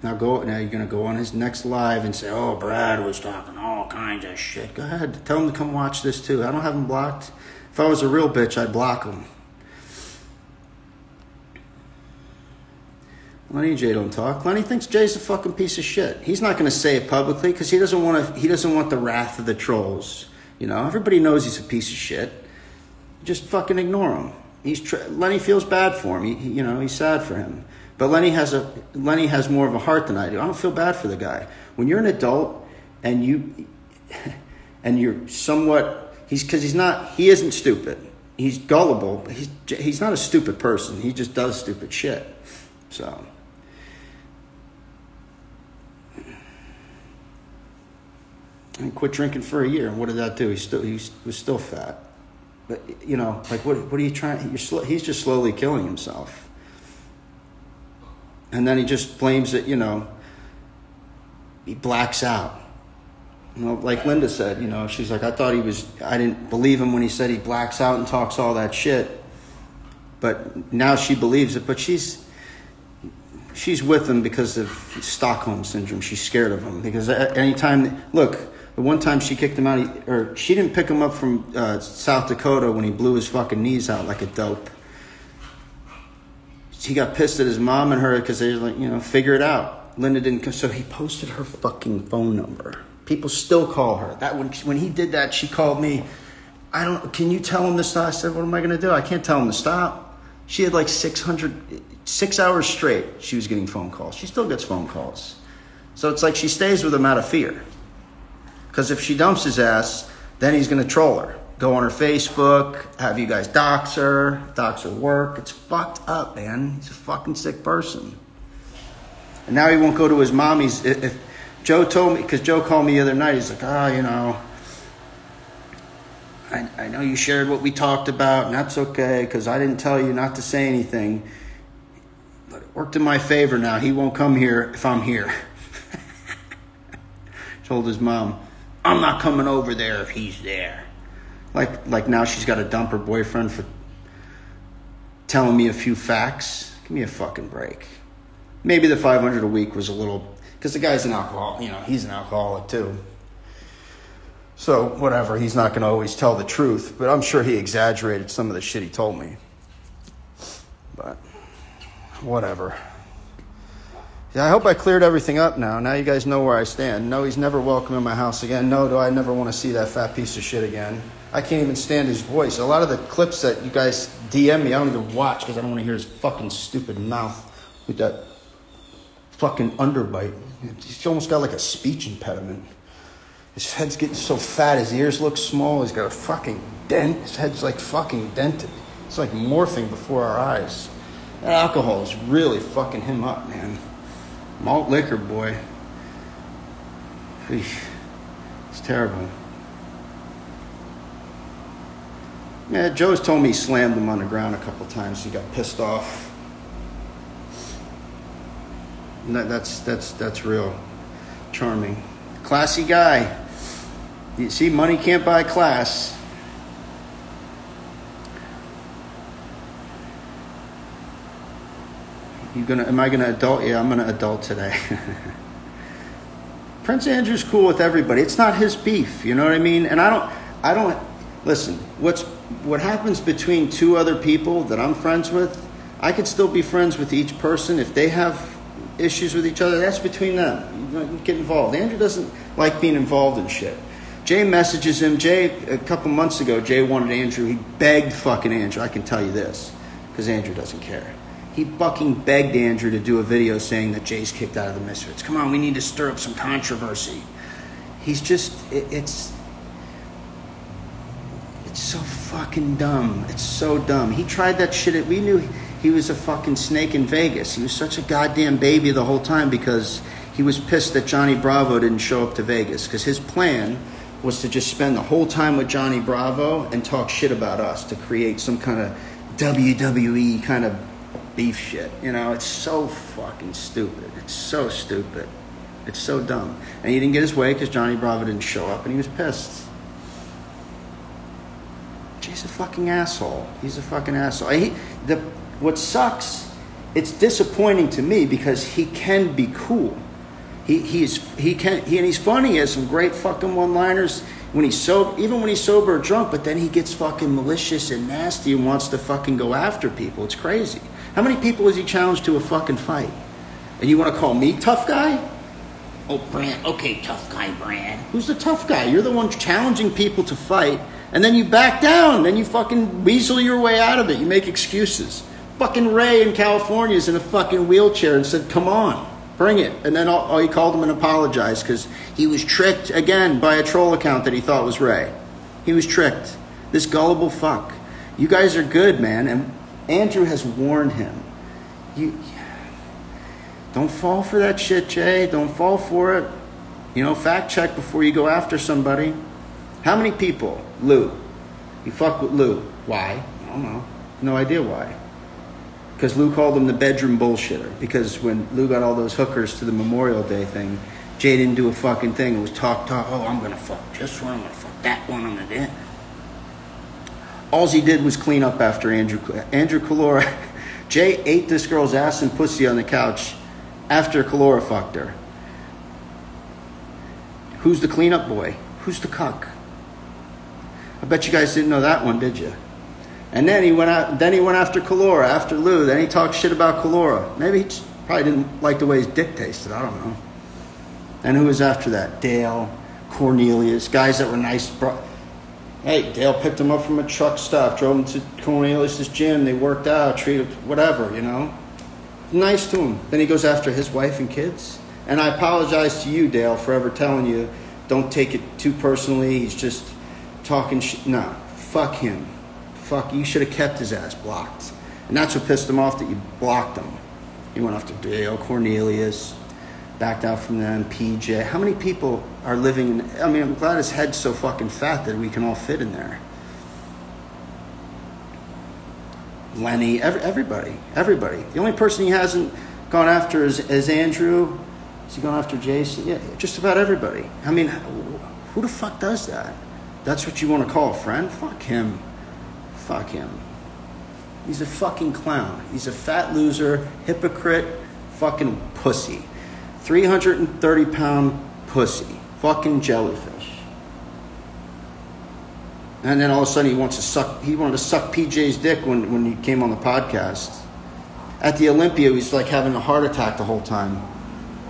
Now you're going to go on his next live and say, oh, Brad was talking all kinds of shit. Go ahead. Tell him to come watch this too. I don't have him blocked. If I was a real bitch, I'd block him. Lenny J don't talk. Lenny thinks Jay's a fucking piece of shit. He's not going to say it publicly because he doesn't want the wrath of the trolls. Everybody knows he's a piece of shit. Just fucking ignore him. Lenny feels bad for him. He's sad for him. But Lenny has more of a heart than I do. I don't feel bad for the guy. When you're an adult and you're somewhat, he isn't stupid. He's gullible, but he's not a stupid person. He just does stupid shit. So I quit drinking for a year. And what did that do? He was still fat. But what are you trying? He's just slowly killing himself. And then he just blames it, he blacks out. Like Linda said, she's like, I didn't believe him when he said he blacks out and talks all that shit. But now she believes it. But she's with him because of Stockholm Syndrome. She's scared of him. Because anytime, the one time she kicked him out, she didn't pick him up from South Dakota when he blew his fucking knees out like a dope. He got pissed at his mom and her because they were like, figure it out. Linda didn't come, so he posted her fucking phone number. People still call her. That when he did that, she called me. Can you tell him to stop? I said, what am I going to do? I can't tell him to stop. She had like 6 hours straight. She was getting phone calls. She still gets phone calls. So it's like she stays with him out of fear. Because if she dumps his ass, then he's going to troll her. Go on her Facebook, have you guys dox her work. It's fucked up, man. He's a fucking sick person. And now he won't go to his mom. If Joe told me, because Joe called me the other night, he's like, I know you shared what we talked about, and that's okay, because I didn't tell you not to say anything. But it worked in my favor now. He won't come here if I'm here. Told his mom, I'm not coming over there if he's there. Like now she's got to dump her boyfriend for telling me a few facts. Give me a fucking break. Maybe the $500 a week was a little, because the guy's an alcoholic. He's an alcoholic too. So whatever, he's not going to always tell the truth, but I'm sure he exaggerated some of the shit he told me. But whatever. Yeah, I hope I cleared everything up now. Now you guys know where I stand. No, he's never welcome in my house again. No, do I never want to see that fat piece of shit again. I can't even stand his voice. A lot of the clips that you guys DM me, I don't even watch because I don't want to hear his fucking stupid mouth with that fucking underbite. He's almost got like a speech impediment. His head's getting so fat, his ears look small, he's got a fucking dent. His head's like fucking dented. It's like morphing before our eyes. That alcohol is really fucking him up, man. Malt liquor, boy. Eesh. It's terrible. Yeah, Joe's told me he slammed him on the ground a couple times. He got pissed off. And that's real charming. Classy guy. You see, money can't buy class. Am I gonna adult? Yeah, I'm gonna adult today. Prince Andrew's cool with everybody. It's not his beef, you know what I mean? And I don't listen, what happens between two other people that I'm friends with, I could still be friends with each person. If they have issues with each other, that's between them. You don't get involved. Andrew doesn't like being involved in shit. Jay messages him. A couple months ago, Jay wanted Andrew. He begged fucking Andrew. I can tell you this, because Andrew doesn't care. He fucking begged Andrew to do a video saying that Jay's kicked out of the Misfits. Come on, we need to stir up some controversy. He's just, it's so fucking dumb. It's so dumb. He tried that shit. We knew he was a fucking snake in Vegas. He was such a goddamn baby the whole time because he was pissed that Johnny Bravo didn't show up to Vegas. Because his plan was to just spend the whole time with Johnny Bravo and talk shit about us to create some kind of WWE kind of beef shit. You know, it's so fucking stupid. It's so stupid. It's so dumb. And he didn't get his way because Johnny Bravo didn't show up and he was pissed. Jay's a fucking asshole. He's a fucking asshole. What sucks, it's disappointing to me because he can be cool. He's funny. He has some great fucking one-liners when he's sober, even when he's sober or drunk, but then he gets fucking malicious and nasty and wants to fucking go after people. It's crazy. How many people has he challenged to a fucking fight? And you want to call me tough guy? Oh, Brand. Okay, tough guy, Brand. Who's the tough guy? You're the one challenging people to fight, and then you back down. Then you fucking weasel your way out of it. You make excuses. Fucking Ray in California is in a fucking wheelchair and said, come on, bring it. And then all he called him and apologized because he was tricked again by a troll account that he thought was Ray. He was tricked. This gullible fuck. You guys are good, man. And Andrew has warned him. You don't fall for that shit, Jay. Don't fall for it. You know, fact check before you go after somebody. How many people? Lou. You fuck with Lou. Why? I don't know. No idea why. Because Lou called him the bedroom bullshitter. Because when Lou got all those hookers to the Memorial Day thing, Jay didn't do a fucking thing. It was talk. Oh, I'm going to fuck this one. I'm going to fuck that one. I'm going to do. All he did was clean up after Andrew Calora. Jay ate this girl's ass and pussy on the couch after Calora fucked her. Who's the cleanup boy? Who's the cuck? I bet you guys didn't know that one, did you? And then he went out. Then he went after Calora, after Lou. Then he talked shit about Calora. Maybe he probably didn't like the way his dick tasted. I don't know. And who was after that? Dale, Cornelius, guys that were nice. Hey, Dale picked him up from a truck stop, drove him to Cornelius' gym. They worked out, treated whatever, you know. Nice to him. Then he goes after his wife and kids. And I apologize to you, Dale, for ever telling you, don't take it too personally. He's just talking shit. No, fuck him. Fuck, you should have kept his ass blocked. And that's what pissed him off, that you blocked him. You went after Dale, Cornelius, backed out from them, PJ. How many people are living in... I mean, I'm glad his head's so fucking fat that we can all fit in there. Lenny, everybody. The only person he hasn't gone after is Andrew. Is he going after Jason? Yeah, just about everybody. I mean, who the fuck does that? That's what you want to call a friend? Fuck him. Fuck him. He's a fucking clown. He's a fat loser, hypocrite, fucking pussy. 330-pound pussy. Fucking jellyfish. And then all of a sudden he wanted to suck PJ's dick when he came on the podcast. At the Olympia, he was like having a heart attack the whole time.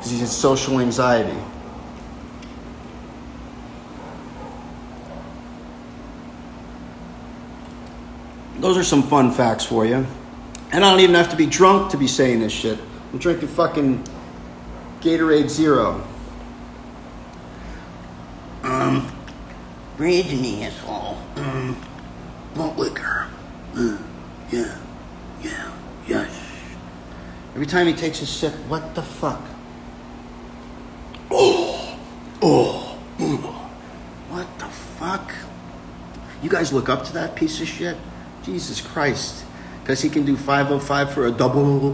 because he has social anxiety. Those are some fun facts for you. And I don't even have to be drunk to be saying this shit. I'm drinking fucking Gatorade Zero. Breathe in the asshole. Malt liquor. Yeah. Yes. Every time he takes a sip, what the fuck? Oh. What the fuck? You guys look up to that piece of shit? Jesus Christ. Because he can do 505 for a double.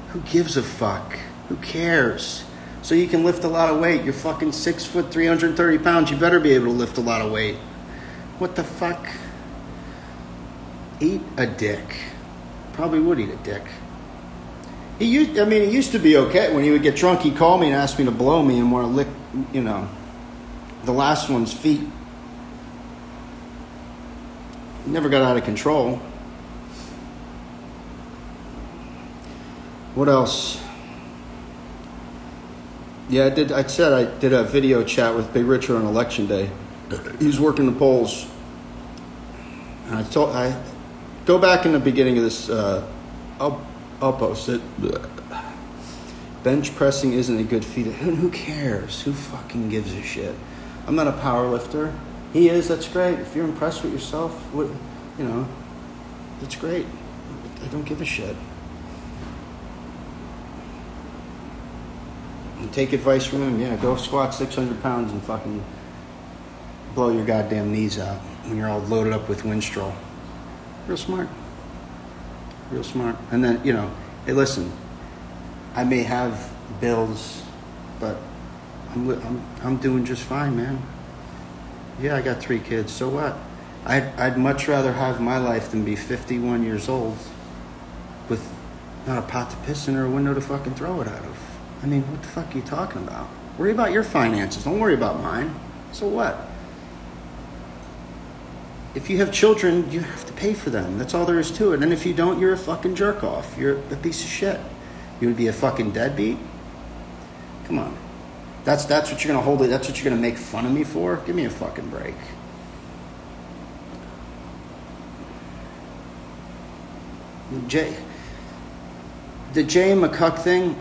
Who gives a fuck? Who cares? So you can lift a lot of weight. You're fucking 6 foot, 330 pounds. You better be able to lift a lot of weight. What the fuck? Eat a dick. Probably would eat a dick. It used to be okay. When he would get drunk, he'd call me and ask me to blow me and want to lick, the last one's feet. Never got out of control. What else? Yeah, I said I did a video chat with Big Richard on election day. He was working the polls. And I go back in the beginning of this. I'll post it. Bench pressing isn't a good feat. Who cares? Who fucking gives a shit? I'm not a power lifter. He is. That's great. If you're impressed with yourself, that's great. I don't give a shit. And take advice from him. Yeah, go squat 600 pounds and fucking blow your goddamn knees out when you're all loaded up with Winstrol. Real smart. And then, hey, listen, I may have bills, but I'm doing just fine, man. Yeah, I got 3 kids. So what? I'd much rather have my life than be 51 years old with not a pot to piss in or a window to fucking throw it out of. I mean, what the fuck are you talking about? Worry about your finances. Don't worry about mine. So what? If you have children, you have to pay for them. That's all there is to it. And if you don't, you're a fucking jerk off. You're a piece of shit. You would be a fucking deadbeat? Come on. That's what you're gonna hold it. That's what you're gonna make fun of me for? Give me a fucking break. The Jay McCuck thing.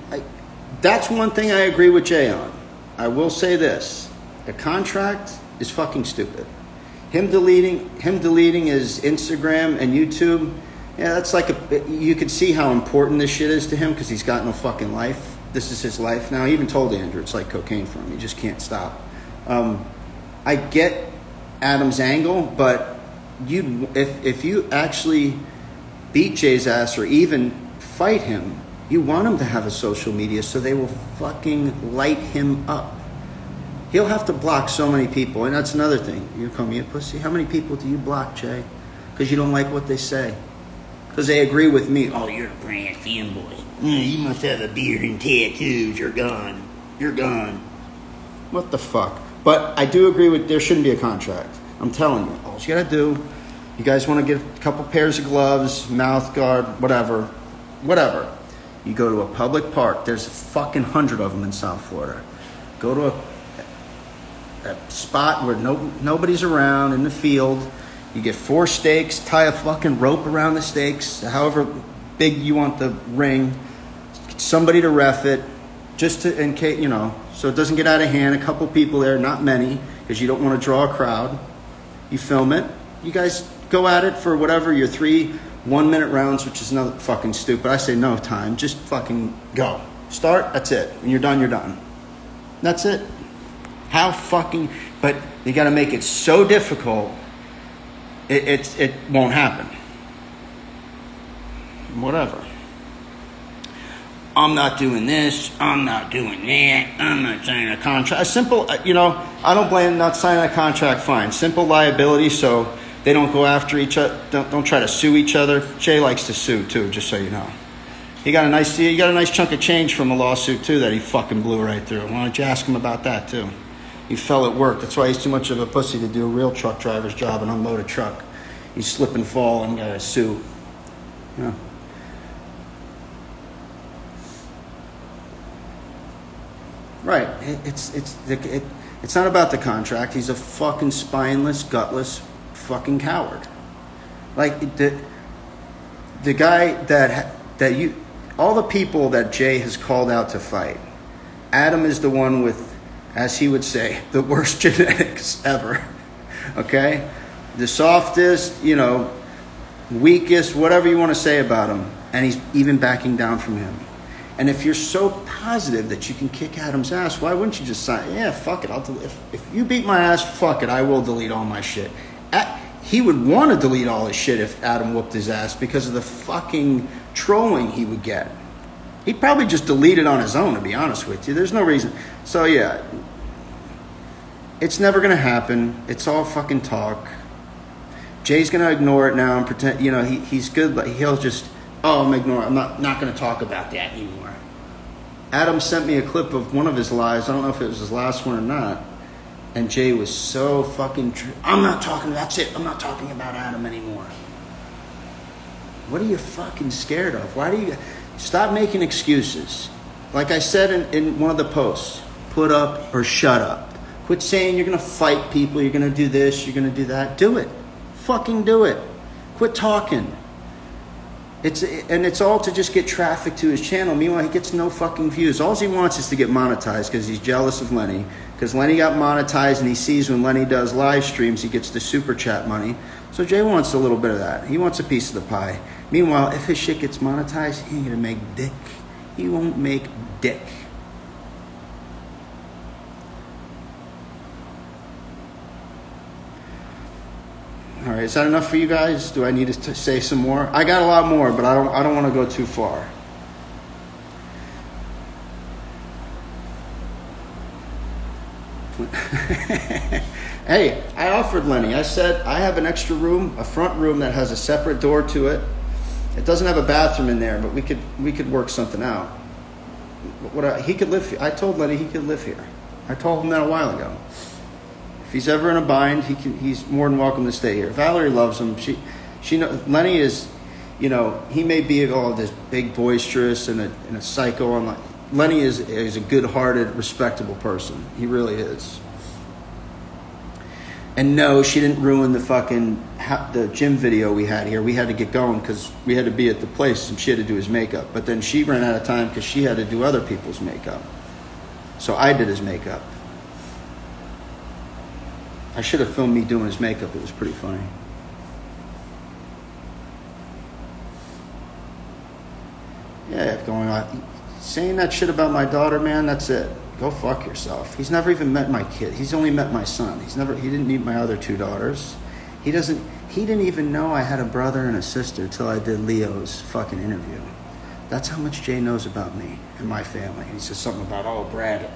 That's one thing I agree with Jay on. I will say this: the contract is fucking stupid. Him deleting his Instagram and YouTube. Yeah, that's like you could see how important this shit is to him because he's got no fucking life. This is his life now. I even told Andrew it's like cocaine for him. He just can't stop. I get Adam's angle, but if you actually beat Jay's ass or even fight him, you want him to have a social media so they will fucking light him up. He'll have to block so many people, and that's another thing. You call me a pussy. How many people do you block, Jay? Because you don't like what they say. Because they agree with me. Oh, you're a brand fanboy. You must have a beard and tattoos. You're gone. What the fuck? But I do agree with there shouldn't be a contract. I'm telling you. All you gotta do, you guys want to get a couple pairs of gloves, mouth guard, whatever. You go to a public park. There's a fucking 100 of them in South Florida. Go to a spot where nobody's around in the field. You get 4 stakes, tie a fucking rope around the stakes, however big you want the ring. Get somebody to ref it, just to, in case, so it doesn't get out of hand. A couple people there, not many, because you don't want to draw a crowd. You film it. You guys go at it for whatever your 3 1-minute rounds, which is another fucking stupid. I say no time. Just fucking go. Start, that's it. When you're done, you're done. That's it. How fucking... But you got to make it so difficult, it won't happen. Whatever. I'm not doing this. I'm not doing that. I'm not signing a contract. A simple, I don't blame not signing a contract, fine. Simple liability so they don't go after each other. Don't try to sue each other. Jay likes to sue, too, just so you know. He got a nice chunk of change from a lawsuit, too, that he fucking blew right through. Why don't you ask him about that, too? He fell at work. That's why he's too much of a pussy to do a real truck driver's job and unload a truck. He slip and fall and got to sue. Yeah. Right. It's not about the contract. He's a fucking spineless, gutless fucking coward. Like the guy that you, all the people that Jay has called out to fight, Adam is the one with, as he would say, the worst genetics ever. Okay? The softest, weakest, whatever you want to say about him. And he's even backing down from him. And if you're so positive that you can kick Adam's ass, why wouldn't you just say, yeah, fuck it. If you beat my ass, fuck it. I will delete all my shit. He would want to delete all his shit if Adam whooped his ass because of the fucking trolling he would get. He'd probably just delete it on his own, to be honest with you. There's no reason. So, yeah. It's never going to happen. It's all fucking talk. Jay's going to ignore it now and pretend, he's good. But he'll just, I'm ignoring it. I'm not going to talk about that anymore. Adam sent me a clip of one of his lives. I don't know if it was his last one or not. And Jay was so fucking I'm not talking, that's it. I'm not talking about Adam anymore. What are you fucking scared of? Why do you... Stop making excuses. Like I said in one of the posts, put up or shut up. Quit saying you're going to fight people, you're going to do this, you're going to do that. Do it. Fucking do it. Quit talking. It's all to just get traffic to his channel. Meanwhile, he gets no fucking views. All he wants is to get monetized because he's jealous of Lenny. Because Lenny got monetized and he sees when Lenny does live streams, he gets the super chat money. So Jay wants a little bit of that. He wants a piece of the pie. Meanwhile, if his shit gets monetized, he ain't gonna make dick. He won't make dick. All right, is that enough for you guys? Do I need to say some more? I got a lot more, but I don't want to go too far. Hey, I offered Lenny. I said I have an extra room, a front room that has a separate door to it. It doesn't have a bathroom in there, but we could work something out. He could live here. I told Lenny he could live here. I told him that a while ago. If he's ever in a bind, he's more than welcome to stay here. Valerie loves him. Lenny is, he may be all this big boisterous and a psycho. Lenny is a good-hearted, respectable person. He really is. And no, she didn't ruin the gym video we had here. We had to get going because we had to be at the place and she had to do his makeup. But then she ran out of time because she had to do other people's makeup. So I did his makeup. I should have filmed me doing his makeup. It was pretty funny. Yeah, going on. Saying that shit about my daughter, man, that's it. Go fuck yourself. He's never even met my kid. He's only met my son. He didn't meet my other two daughters. He didn't even know I had a brother and a sister till I did Leo's fucking interview. That's how much Jay knows about me and my family. He says something about, Brad,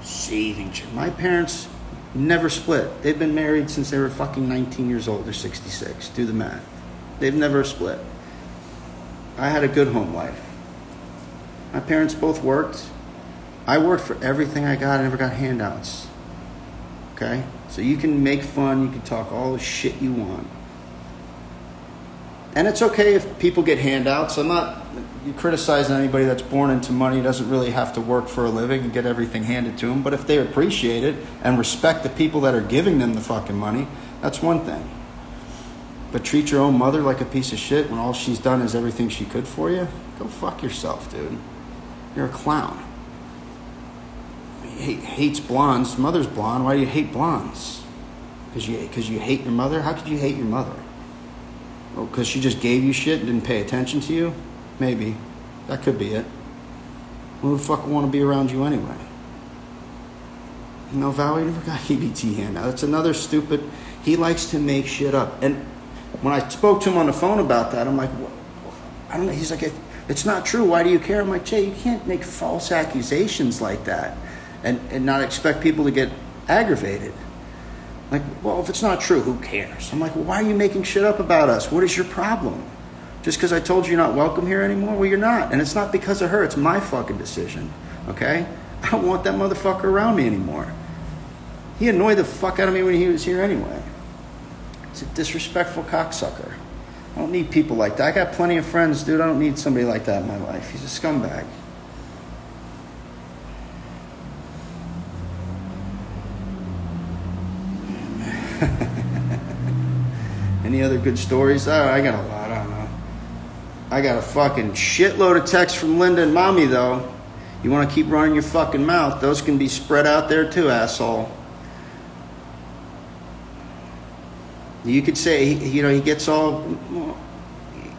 saving shit. My parents never split. They've been married since they were fucking 19 years old. They're 66. Do the math. They've never split. I had a good home life. My parents both worked. I worked for everything I got. I never got handouts. Okay? So you can make fun. You can talk all the shit you want. And it's okay if people get handouts. I'm not criticizing anybody that's born into money, doesn't really have to work for a living and get everything handed to them. But if they appreciate it and respect the people that are giving them the fucking money, that's one thing. But treat your own mother like a piece of shit when all she's done is everything she could for you? Go fuck yourself, dude. You're a clown. He hates blondes. Mother's blonde. Why do you hate blondes? Because you hate your mother? How could you hate your mother? Oh, because she just gave you shit and didn't pay attention to you? Maybe. That could be it. Who the fuck would want to be around you anyway? Valerie never got EBT handout. That's another stupid... He likes to make shit up. And when I spoke to him on the phone about that, I'm like, I don't know. He's like, it's not true. Why do you care? I'm like, Jay, you can't make false accusations like that and not expect people to get aggravated. Like, well, if it's not true, who cares? I'm like, well, why are you making shit up about us? What is your problem? Just because I told you you're not welcome here anymore? Well, you're not. And it's not because of her. It's my fucking decision. Okay? I don't want that motherfucker around me anymore. He annoyed the fuck out of me when he was here anyway. He's a disrespectful cocksucker. I don't need people like that. I got plenty of friends, dude. I don't need somebody like that in my life. He's a scumbag. Any other good stories? Oh, I got a lot. I don't know. I got a fucking shitload of texts from Linda and Mommy, though. You want to keep running your fucking mouth, those can be spread out there too, asshole. You could say, you know, he gets all...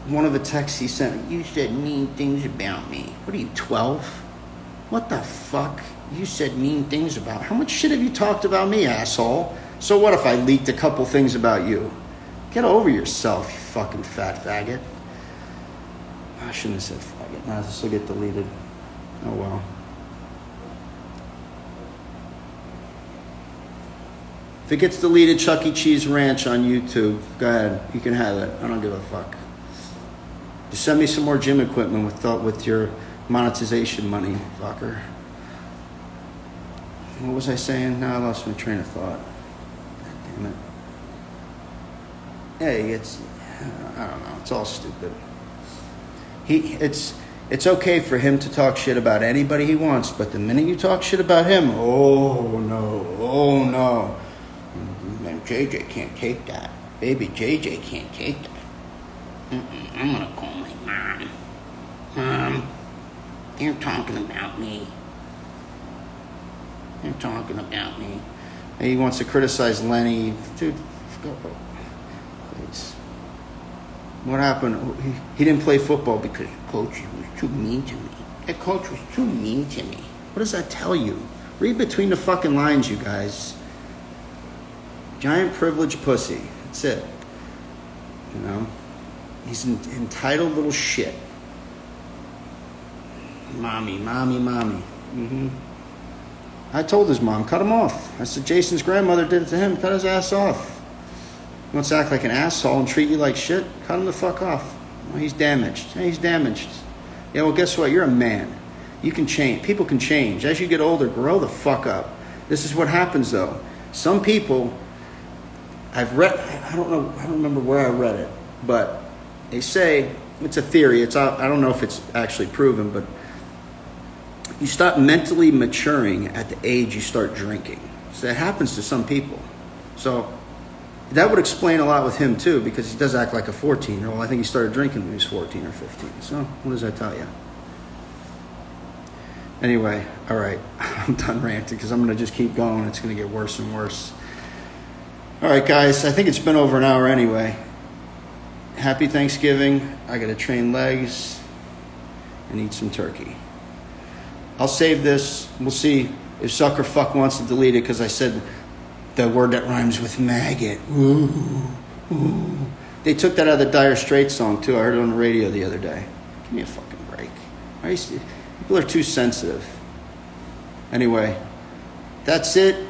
One of the texts he sent, you said mean things about me. What are you, 12? What the fuck? You said mean things about... How much shit have you talked about me, asshole? So what if I leaked a couple things about you? Get over yourself, you fucking fat faggot. I shouldn't have said faggot. Nah, this will get deleted. Oh well. If it gets deleted, Chuck E. Cheese Ranch on YouTube, go ahead. You can have it. I don't give a fuck. Just send me some more gym equipment with your monetization money, fucker. What was I saying? Now I lost my train of thought. God damn it. Hey, I don't know. It's all stupid. It's okay for him to talk shit about anybody he wants, but the minute you talk shit about him, oh no. JJ can't take that. Baby JJ can't take that. I'm gonna call my mom. Mom, you're talking about me. You're talking about me. And he wants to criticize Lenny. Dude, go. Please. What happened? He didn't play football because coach was too mean to me. That coach was too mean to me. What does that tell you? Read between the fucking lines, you guys. Giant privileged pussy. That's it. You know? He's an entitled little shit. Mommy. Mm-hmm. I told his mom, cut him off. I said, Jason's grandmother did it to him. Cut his ass off. He wants to act like an asshole and treat you like shit. Cut him the fuck off. Well, he's damaged. Hey, he's damaged. Yeah, well, guess what? You're a man. You can change. People can change. As you get older, grow the fuck up. This is what happens, though. Some people, I've read, I don't remember where I read it, but they say, it's a theory. I don't know if it's actually proven, but you stop mentally maturing at the age you start drinking. So that happens to some people. So that would explain a lot with him too, because he does act like a 14-year-old. I think he started drinking when he was 14 or 15. So what does that tell you? Anyway, all right, I'm done ranting because I'm going to just keep going. It's going to get worse and worse. All right, guys, I think it's been over an hour anyway. Happy Thanksgiving. I got to train legs and eat some turkey. I'll save this. We'll see if Sucker Fuck wants to delete it because I said the word that rhymes with maggot. Ooh. They took that out of the Dire Straits song, too. I heard it on the radio the other day. Give me a fucking break. People are too sensitive. Anyway, that's it.